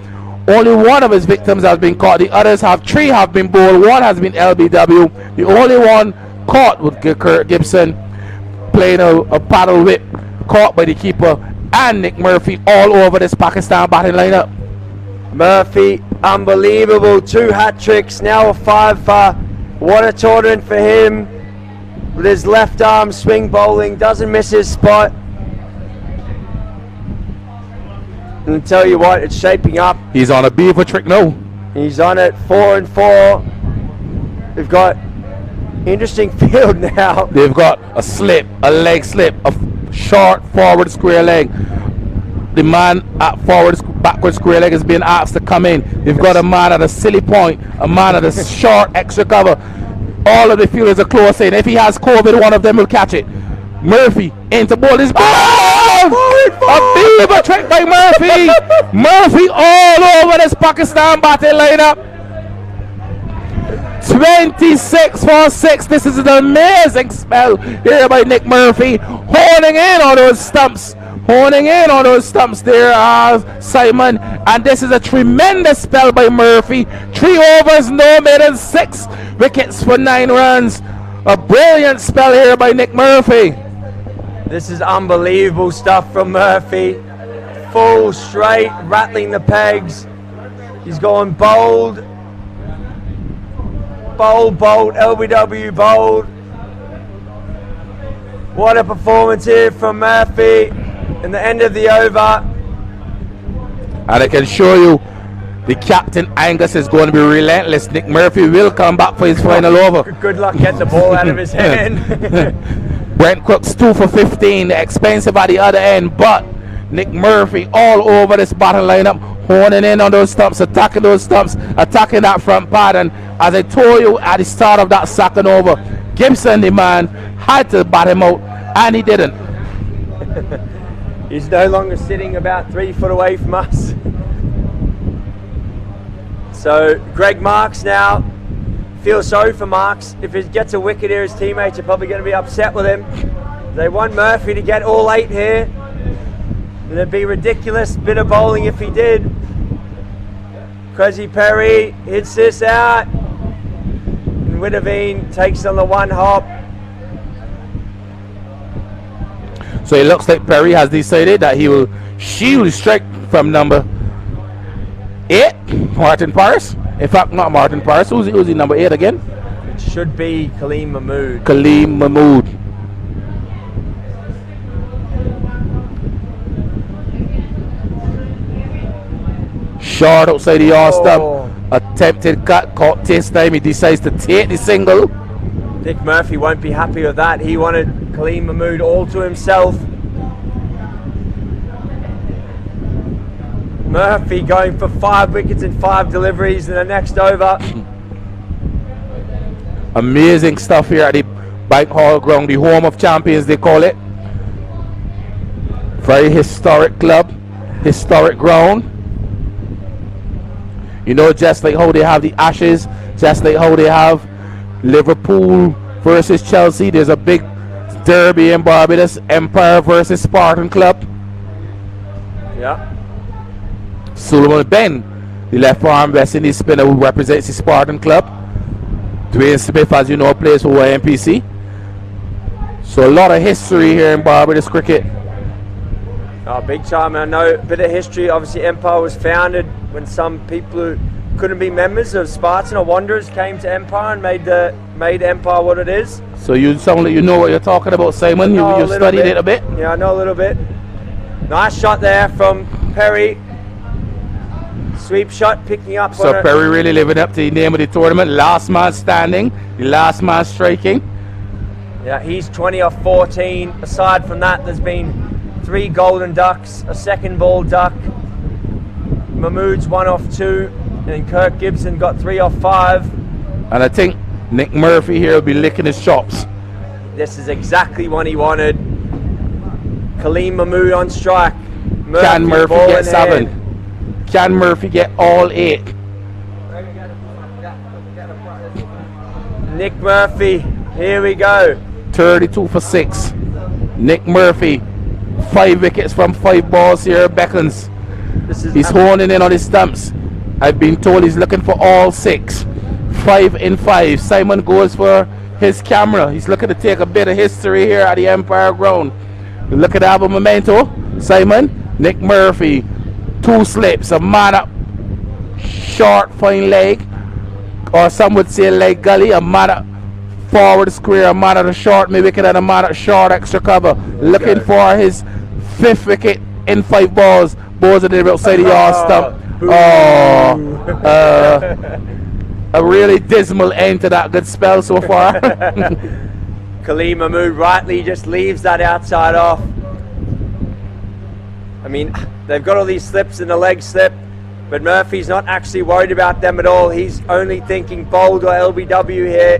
only one of his victims has been caught. The others 3 have been bowled. 1 has been LBW. The only one caught with Kurt Gibson playing a paddle whip, caught by the keeper, and Nick Murphy all over this Pakistan batting lineup. Murphy, unbelievable. 2 hat tricks, now a 5 for. What a tournament for him. With his left arm swing bowling, doesn't miss his spot. And I'll tell you what, it's shaping up. He's on a beaver trick now. He's on it, 4 and 4. We've got interesting field now. They've got a slip, a leg slip, a short forward square leg. The man at backward square leg is being asked to come in. They've got a man at a silly point, a man at a short extra cover. All of the fielders are close in. If he has COVID, one of them will catch it. Murphy into ball is ball! A beaver trick by Murphy. Murphy all over this Pakistan batting lineup. 26 for 6. This is an amazing spell here by Nick Murphy, honing in on those stumps. Honing in on those stumps there, Simon. And this is a tremendous spell by Murphy. 3 overs, no more than 6 wickets for 9 runs. A brilliant spell here by Nick Murphy. This is unbelievable stuff from Murphy. Full straight, rattling the pegs. He's going bold. Bold, bold, LBW bold. What a performance here from Murphy in the end of the over. And I can show you the captain Angus is going to be relentless. Nick Murphy will come back for his final over. Good luck getting the ball out of his hand. Brent Cook's 2 for 15, expensive at the other end, but Nick Murphy all over this bottom lineup, honing in on those stumps, attacking that front pad. And as I told you at the start of that second over, Gibson, the man, had to bat him out, and he didn't. He's no longer sitting about 3 foot away from us. So Greg Marks now, feel sorry for Marks. If he gets a wicket here, his teammates are probably going to be upset with him. They want Murphy to get all 8 here. And it'd be ridiculous bit of bowling if he did. Cressy Perry hits this out. And Witteveen takes on the one hop. So it looks like Perry has decided that he will shield strike from number 8, Martin Paris. In fact, not Martin Paris. Who's he number 8 again? It should be Kaleem Mahmood. Kaleem Mahmood. Short outside the off stump. Attempted cut, caught this time. He decides to take the single. Nick Murphy won't be happy with that. He wanted Kaleem Mahmood all to himself. Murphy going for 5 wickets and 5 deliveries in the next over. Amazing stuff here at the Bank Hall ground, the home of champions they call it. Very historic club, historic ground. You know, just like how they have the Ashes, just like how they have Liverpool versus Chelsea, there's a big derby in Barbados, Empire versus Spartan Club. Yeah. Suleiman Ben, the left arm West Indies spinner who represents the Spartan Club. Dwayne Smith, as you know, plays for YMPC. So a lot of history here in Barbados cricket. Oh, big time. I know a bit of history. Obviously, Empire was founded when some people who couldn't be members of Spartan or Wanderers came to Empire and made Empire what it is. So you sound like you know what you're talking about, Simon. You studied it a bit. Yeah, I know a little bit. Nice shot there from Perry. Sweep shot picking up. So Perry really living up to the name of the tournament. Last man standing, the last man striking. Yeah, he's 20 off 14. Aside from that, there's been 3 golden ducks, a second ball duck. Mahmood's 1 off 2, and Kirk Gibson got 3 off 5. And I think Nick Murphy here will be licking his chops. This is exactly what he wanted. Kaleem Mahmood on strike. Can Murphy get 7? Can Murphy get all 8? Nick Murphy, here we go. 32 for 6. Nick Murphy, 5 wickets from 5 balls here, beckons. He's honing in on his stumps. I've been told he's looking for all 6. 5 in 5. Simon goes for his camera. He's looking to take a bit of history here at the Empire ground. Look at the memento. Simon, Nick Murphy, 2 slips, a man up, short fine leg, or some would say leg gully, a man up forward square, a man at a short mid wicket, and a man at short extra cover. Looking for his 5th wicket in 5 balls. Balls are outside the yard stump. A really dismal end to that good spell so far. Kaleem Mahmood rightly just leaves that outside off. I mean, they've got all these slips in the leg slip, but Murphy's not actually worried about them at all. He's only thinking bold or LBW here.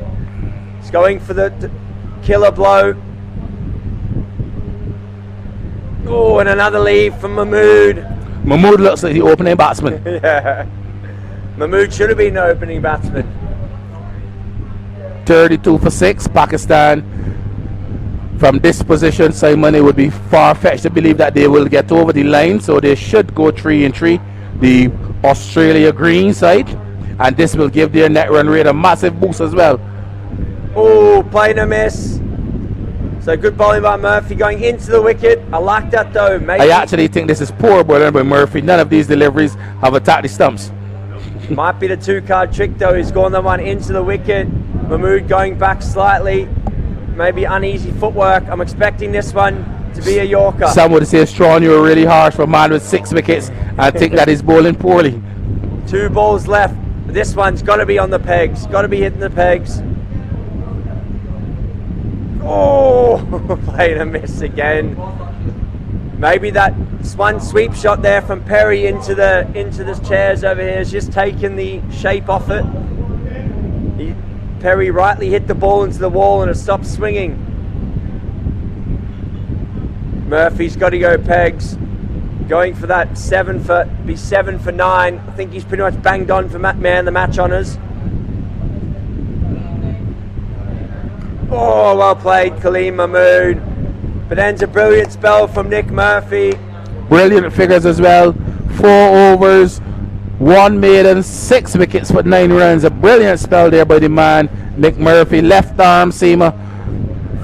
He's going for the killer blow. Oh, and another leave from Mahmood. Mahmood looks like the opening batsman. Yeah. Mahmood should have been the opening batsman. 32 for 6, Pakistan. From this position, Simon, it would be far-fetched to believe that they will get over the line, so they should go 3 and 3, the Australia green side, and this will give their net run rate a massive boost as well. Oh, playing a miss. So good bowling by Murphy going into the wicket. I like that though. Maybe I actually think this is poor bowling by Murphy. None of these deliveries have attacked the stumps. might be the 2-card trick though. He's gone the one into the wicket. Mahmood going back slightly. Maybe uneasy footwork. I'm expecting this one to be a Yorker. Some would say, Strawn, you were really harsh for a man with 6 wickets. I think that is bowling poorly. 2 balls left. This one's got to be on the pegs. Got to be hitting the pegs. Oh, playing a miss again. Maybe that one sweep shot there from Perry into the chairs over here has just taken the shape off it. Perry rightly hit the ball into the wall and it stopped swinging. Murphy's got to go pegs. Going for that 7 for 9. I think he's pretty much banged on for man the match honours. Oh, well played, Kaleem Mahmood. But ends a brilliant spell from Nick Murphy. Brilliant figures as well. 4 overs, 1 maiden, 6 wickets for 9 runs. A brilliant spell there by the man, Nick Murphy. Left arm seamer.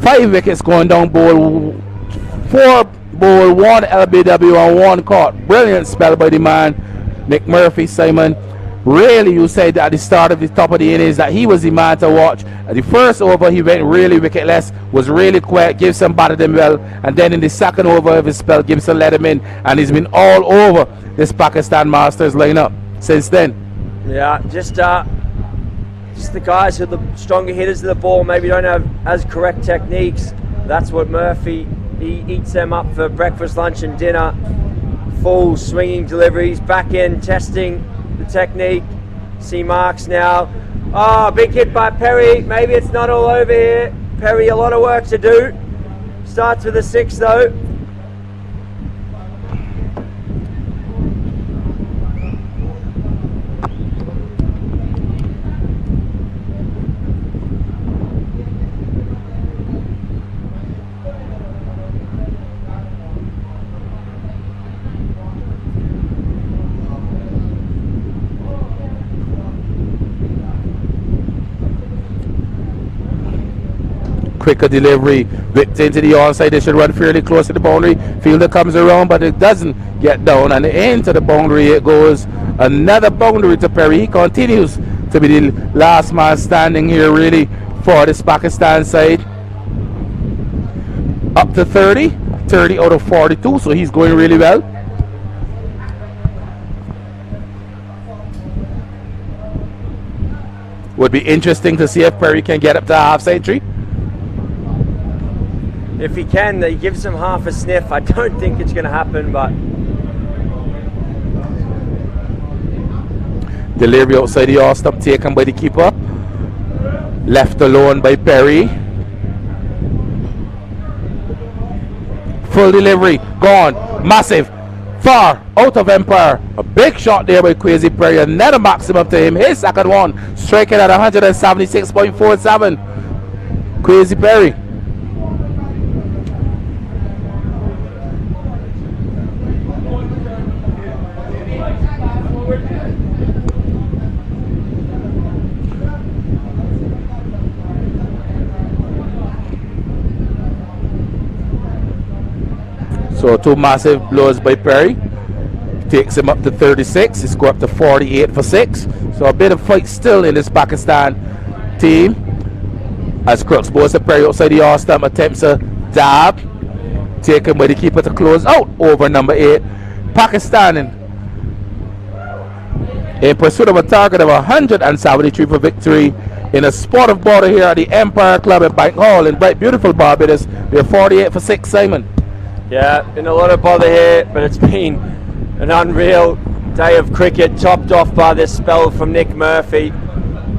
5 wickets going down bowl. 4 bowl, 1 LBW and 1 caught. Brilliant spell by the man, Nick Murphy, Simon. Really, you said at the start of the top of the innings that he was the man to watch. At the first over, he went really wicketless, was really quiet. Gibson batted him well, and then in the second over of his spell, Gibson let him in, and he's been all over this Pakistan Masters lineup since then. Yeah, just the guys who are the stronger hitters of the ball maybe don't have as correct techniques. That's what Murphy, he eats them up for breakfast, lunch, and dinner. Full swinging deliveries, back in testing the technique. See marks now. Oh, big hit by Perry. Maybe it's not all over here. Perry, a lot of work to do. Starts with a 6 though. Quicker delivery, whipped into the onside. They should run fairly close to the boundary. Fielder comes around, but it doesn't get down, and into the boundary it goes. Another boundary to Perry. He continues to be the last man standing here, really, for this Pakistan side. Up to 30 out of 42, so he's going really well. Would be interesting to see if Perry can get up to a half century. If he can, he gives him half a sniff. I don't think it's going to happen, but delivery outside the off stump taken by the keeper. Left alone by Perry. Full delivery, gone, massive, far, out of Empire. A big shot there by Kwesi Perry. Another maximum to him. His second one, striking at 176.47. Kwesi Perry. So 2 massive blows by Perry. Takes him up to 36. He scored up to 48 for 6. So a bit of fight still in this Pakistan team. As Crooks bowls to Perry outside the off stump, attempts a dab. Taken by the keeper to close out over number 8. Pakistan in pursuit of a target of 173 for victory in a sport of border here at the Empire Club at Bank Hall in bright, beautiful Barbados. They're 48 for 6, Simon. yeah, been a lot of bother here, but it's been an unreal day of cricket, topped off by this spell from Nick Murphy.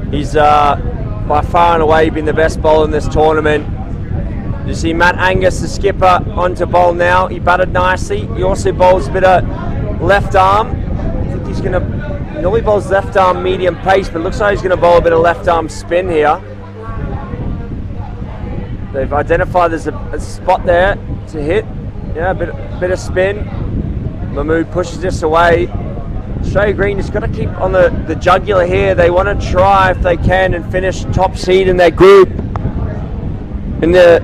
He's by far and away been the best bowler in this tournament. You see Matt Angus, the skipper, onto bowl now. He batted nicely. He also bowls a bit of left arm. I think he's going to, he normally bowls left arm medium pace, but looks like he's going to bowl a bit of left arm spin here. They've identified there's a spot there to hit. Yeah, a bit of spin. Mahmood pushes this away. Australia Green has got to keep on the jugular here. They want to try, if they can, and finish top seed in their group. In the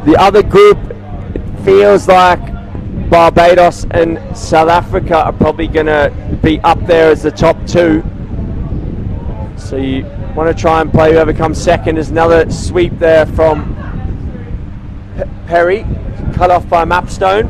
the other group, it feels like Barbados and South Africa are probably going to be up there as the top two. So you want to try and play whoever comes second. There's another sweep there from Perry, cut off by Mapstone.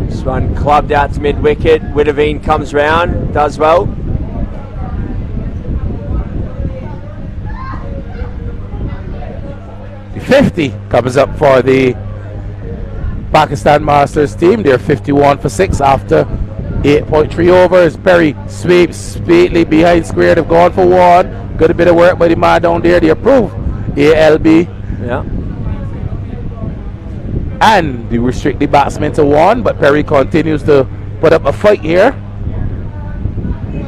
This one clubbed out to mid-wicket. Witteveen comes round, does well. The 50 comes up for the Pakistan Masters team. They're 51 for 6 after 8.3 overs. Perry sweeps Speedley behind square. They've gone for one. Good bit of work by the man down there. They approve. ALB. Yeah. And they restrict the batsman to one, but Perry continues to put up a fight here.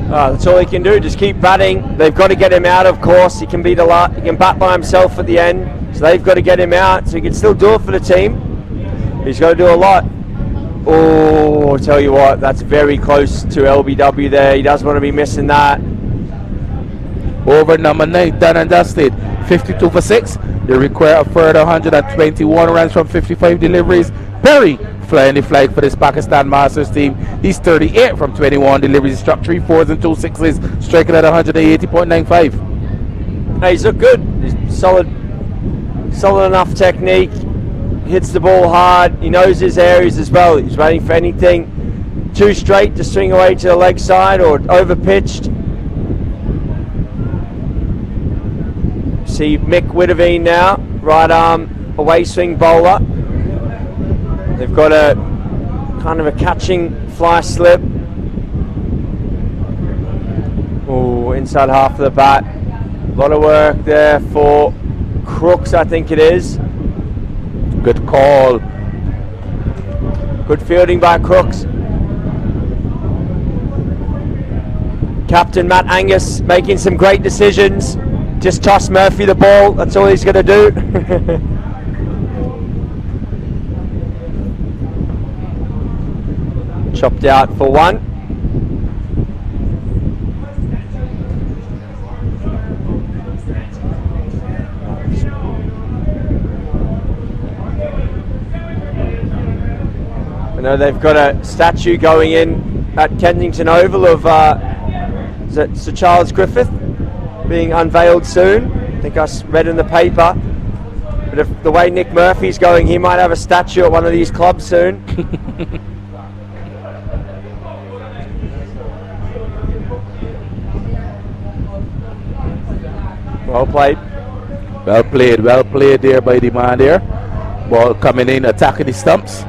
That's all he can do. Just keep batting. They've got to get him out, of course. He can be he can bat by himself at the end, so they've got to get him out. So he can still do it for the team. He's got to do a lot. Oh, I'll tell you what, that's very close to LBW there. He doesn't want to be missing that. Over number 9, done and dusted. 52 for 6. They require a further 121 runs from 55 deliveries. Perry flying the flag for this Pakistan Masters team. He's 38 from 21 deliveries. He struck 3 4s and 2 6s, striking at 180.95. He's looked good. He's solid enough technique. Hits the ball hard. He knows his areas as well. He's waiting for anything too straight to swing away to the leg side or over pitched. See Mick Witteveen now, right arm away swing bowler. They've got a kind of a catching fly slip. Oh, inside half of the bat. A lot of work there for Crooks, I think it is. Good call. Good fielding by Crooks. Captain Matt Angus making some great decisions. Just toss Murphy the ball, that's all he's going to do. Chopped out for one. I know they've got a statue going in at Kensington Oval of is it Sir Charles Griffith being unveiled soon. I think I read in the paper. But if the way Nick Murphy's going, he might have a statue at one of these clubs soon. Well played. Well played there by the man there. Ball coming in, attacking the stumps,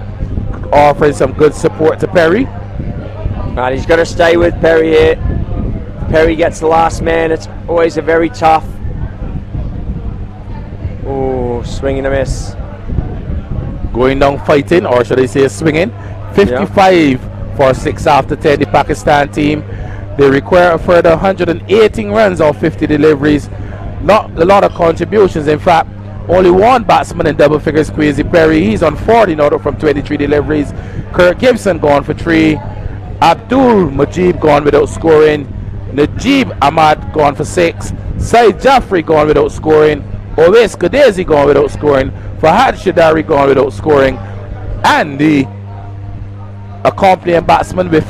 offering some good support to Perry. Right, he's got to stay with Perry here. Perry gets the last man. It's always a very tough. Oh, swing and a miss. Going down fighting, or should I say swinging. 55 for 6 after 10, the Pakistan team. They require a further 118 runs off 50 deliveries. Not a lot of contributions. In fact, only one batsman in double figures, Kwesi Perry. He's on 40 now from 23 deliveries. Kirk Gibson gone for 3. Abdul Majid gone without scoring. Najib Ahmad gone for 6. Saeed Jaffrey gone without scoring. Owais Kadezi gone without scoring. Fahad Shadari gone without scoring. And the accompanying batsman with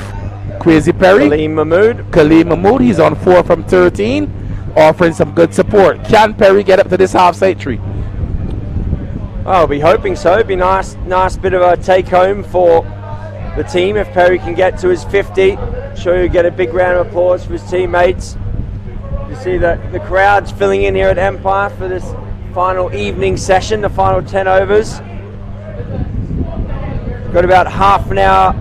Kwesi Perry, Kaleem Mahmood, he's on 4 from 13, offering some good support. Can Perry get up to this half century? I'll be hoping so. It'd be nice bit of a take home for the team if Perry can get to his 50. Sure, you'll get a big round of applause for his teammates. You see that the crowd's filling in here at Empire for this final evening session, the final 10 overs. Got about half an hour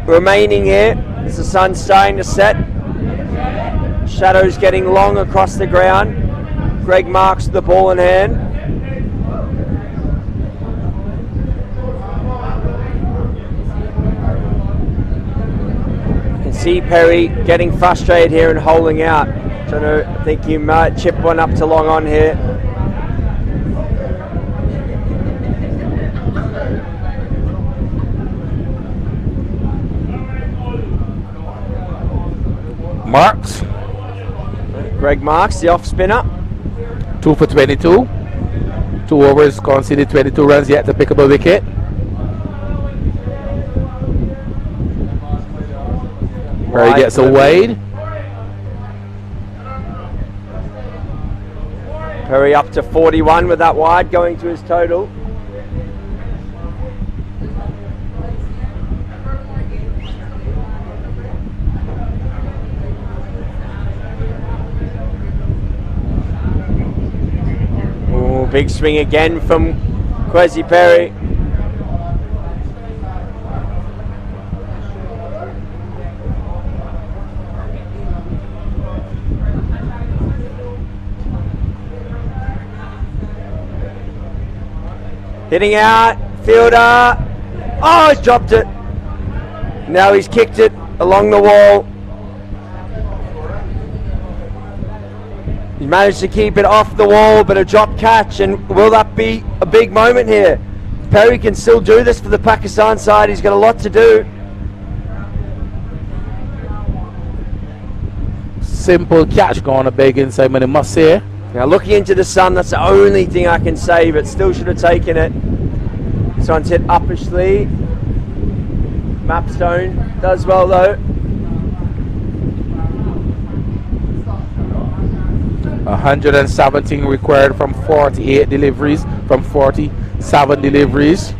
remaining here as the sun's starting to set. Shadows getting long across the ground. Greg Marks with the ball in hand. See Perry getting frustrated here and holding out. So I think you might chip one up to long on here. Marks, Greg Marks, the off spinner. 2 for 22. 2 overs, conceded 22 runs, yet to pick up a wicket. Perry gets a wide. Perry up to 41 with that wide, going to his total. Ooh, big swing again from Kwesi Perry. Hitting out, fielder. Oh, he's dropped it. Now he's kicked it along the wall. He managed to keep it off the wall, but a drop catch, and will that be a big moment here? Perry can still do this for the Pakistan side. He's got a lot to do. Simple catch going a big inside, but it must say. Now looking into the sun, that's the only thing I can say, but still should have taken it. This one's hit uppishly. Mapstone does well though. 117 required from 48 deliveries, from 47 deliveries.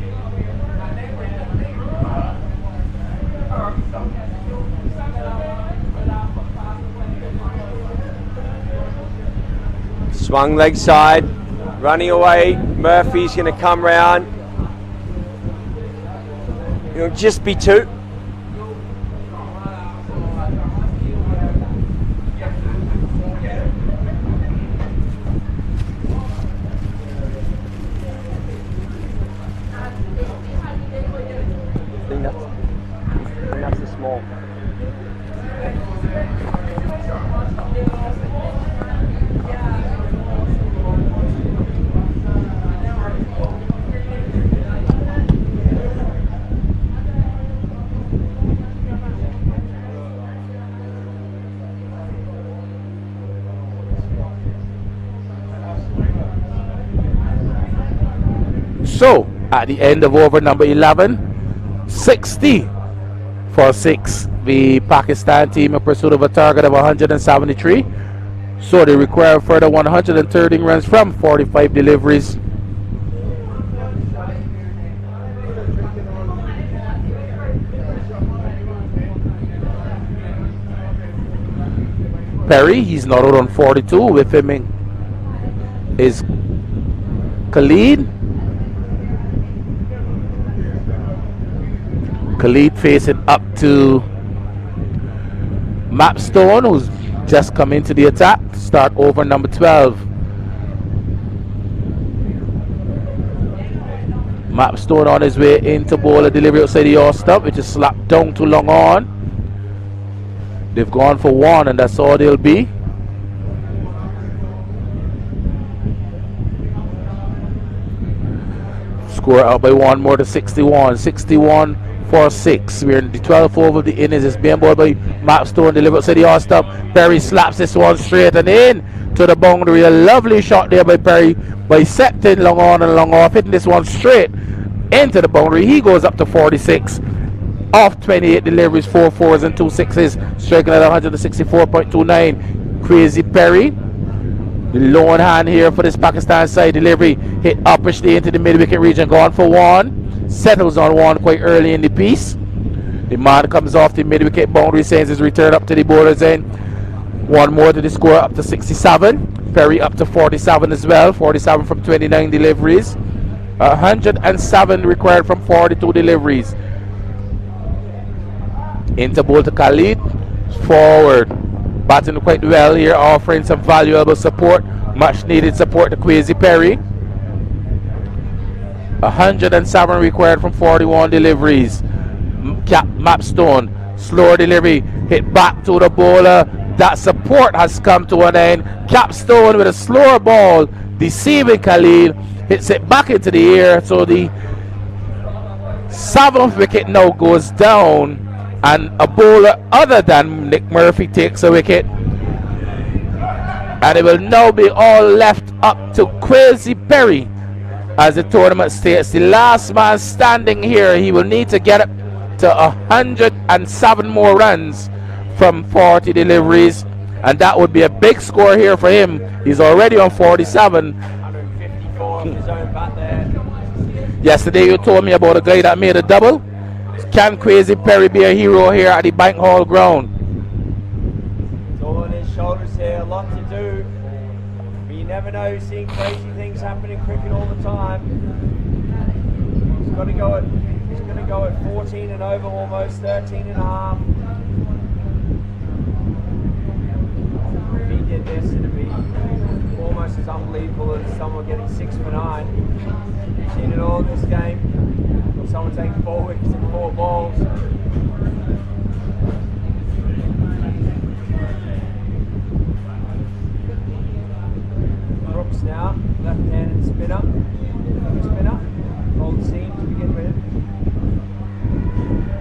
Swung leg side, running away. Murphy's going to come round. It'll just be 2. I think that's the small. So, at the end of over number 11, 60 for 6. The Pakistan team in pursuit of a target of 173. So they require further 113 runs from 45 deliveries. Perry, he's not out on 42. With him is Khalid. Khalid facing up to Mapstone, who's just come into the attack. Start over number 12. Mapstone on his way into bowl, a delivery outside the off stump, which is slapped down to long on. They've gone for 1, and that's all they'll be. Score out by 1 more to 61. 61 for 6. We're in the 12th over of the innings. It's being bowled by Mapstone, delivered outside the off stump. Perry slaps this one straight and in to the boundary. A lovely shot there by Perry, bisecting long on and long off, hitting this one straight into the boundary. He goes up to 46 off 28 deliveries, 4 fours and 2 sixes, striking at 164.29. Kwesi Perry, the lone hand here for this Pakistan side. Delivery hit uppishly into the mid-wicket region, gone for 1. Settles on 1 quite early in the piece. The man comes off the mid-wicket boundary, sends his return up to the bowler's end. 1 more to the score, up to 67. Perry up to 47 as well, 47 from 29 deliveries. 107 required from 42 deliveries. Into bowl to Khalid, forward, batting quite well here, offering some valuable support, much needed support to Kwesi Perry. 107 required from 41 deliveries. Mapstone, slower delivery, hit back to the bowler. That support has come to an end. Capstone with a slower ball, deceiving Khalid, hits it back into the air. So the 7th wicket now goes down and a bowler other than Nick Murphy takes a wicket. And it will now be all left up to Kwesi Perry as the tournament states. The last man standing here, he will need to get up to 107 more runs from 40 deliveries, and that would be a big score here for him. He's already on 47. 154 of his own bat there. Yesterday you told me about a guy that made a double. Can Kwesi Perry be a hero here at the Bank Hall ground? It's all on his shoulders here, a lot to do. But you never know, seeing crazy things happen in cricket all the time. He's going to go at 14 and over, almost 13 and a half. If he did this, it'd be almost as unbelievable as someone getting 6 for 9. You've seen it all in this game. Someone taking 4 wickets in 4 balls. Brooks now, left-handed spinner. Old seam to begin with.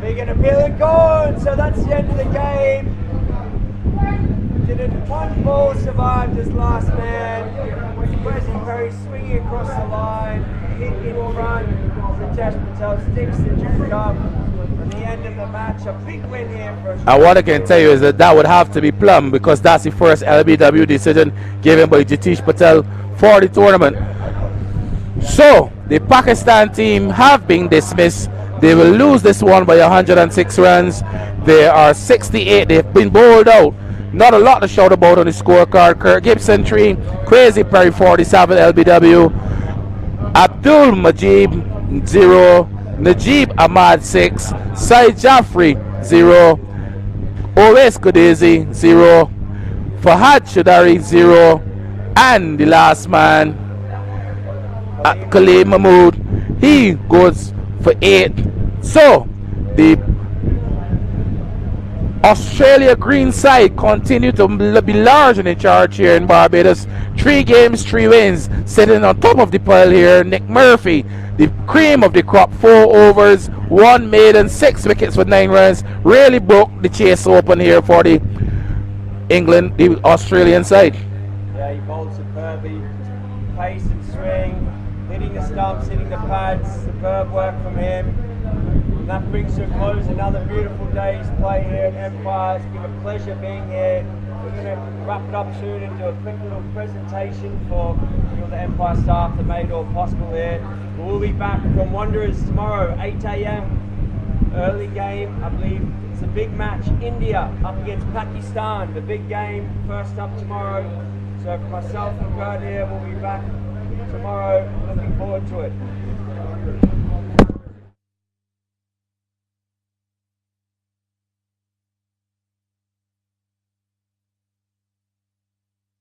Big and appealing gone, so that's the end of the game. Didn't one ball survive this last man. Kwesi Perry swinging across the line, hit in front. Ritesh Patel sticks the juke up. And the end of the match, a big win here for Australia. And what I can tell you is that would have to be plum, because that's the first LBW decision given by Jatish Patel for the tournament. So the Pakistan team have been dismissed. They will lose this one by 106 runs. They are 68. They've been bowled out. Not a lot to shout about on the scorecard. Kirk Gibson 3, Kwesi Perry 47 LBW, Abdul Majid 0, Najib Ahmad 6, Syed Jaffrey 0, Owais Kudezi 0, Fahad Shadari 0, and the last man, Khalid Mahmood, he goes for 8. So the Australia green side continue to be large in the charge here in Barbados. 3 games, 3 wins. Sitting on top of the pile here, Nick Murphy, the cream of the crop. 4 overs, 1 maiden, 6 wickets for 9 runs. Really broke the chase open here for the England, the Australian side. Yeah, he bowled superbly. Pace and swing, hitting the stumps, hitting the pads. Superb work from him. And that brings to a close another beautiful day's play here at Empire. It's been a pleasure being here. We're going to wrap it up soon and do a quick little presentation for the Empire staff that made it all possible here. We'll be back from Wanderers tomorrow, 8 a.m. Early game, I believe. It's a big match. India up against Pakistan. The big game, first up tomorrow. So for myself and Brad here, we'll be back tomorrow. Looking forward to it.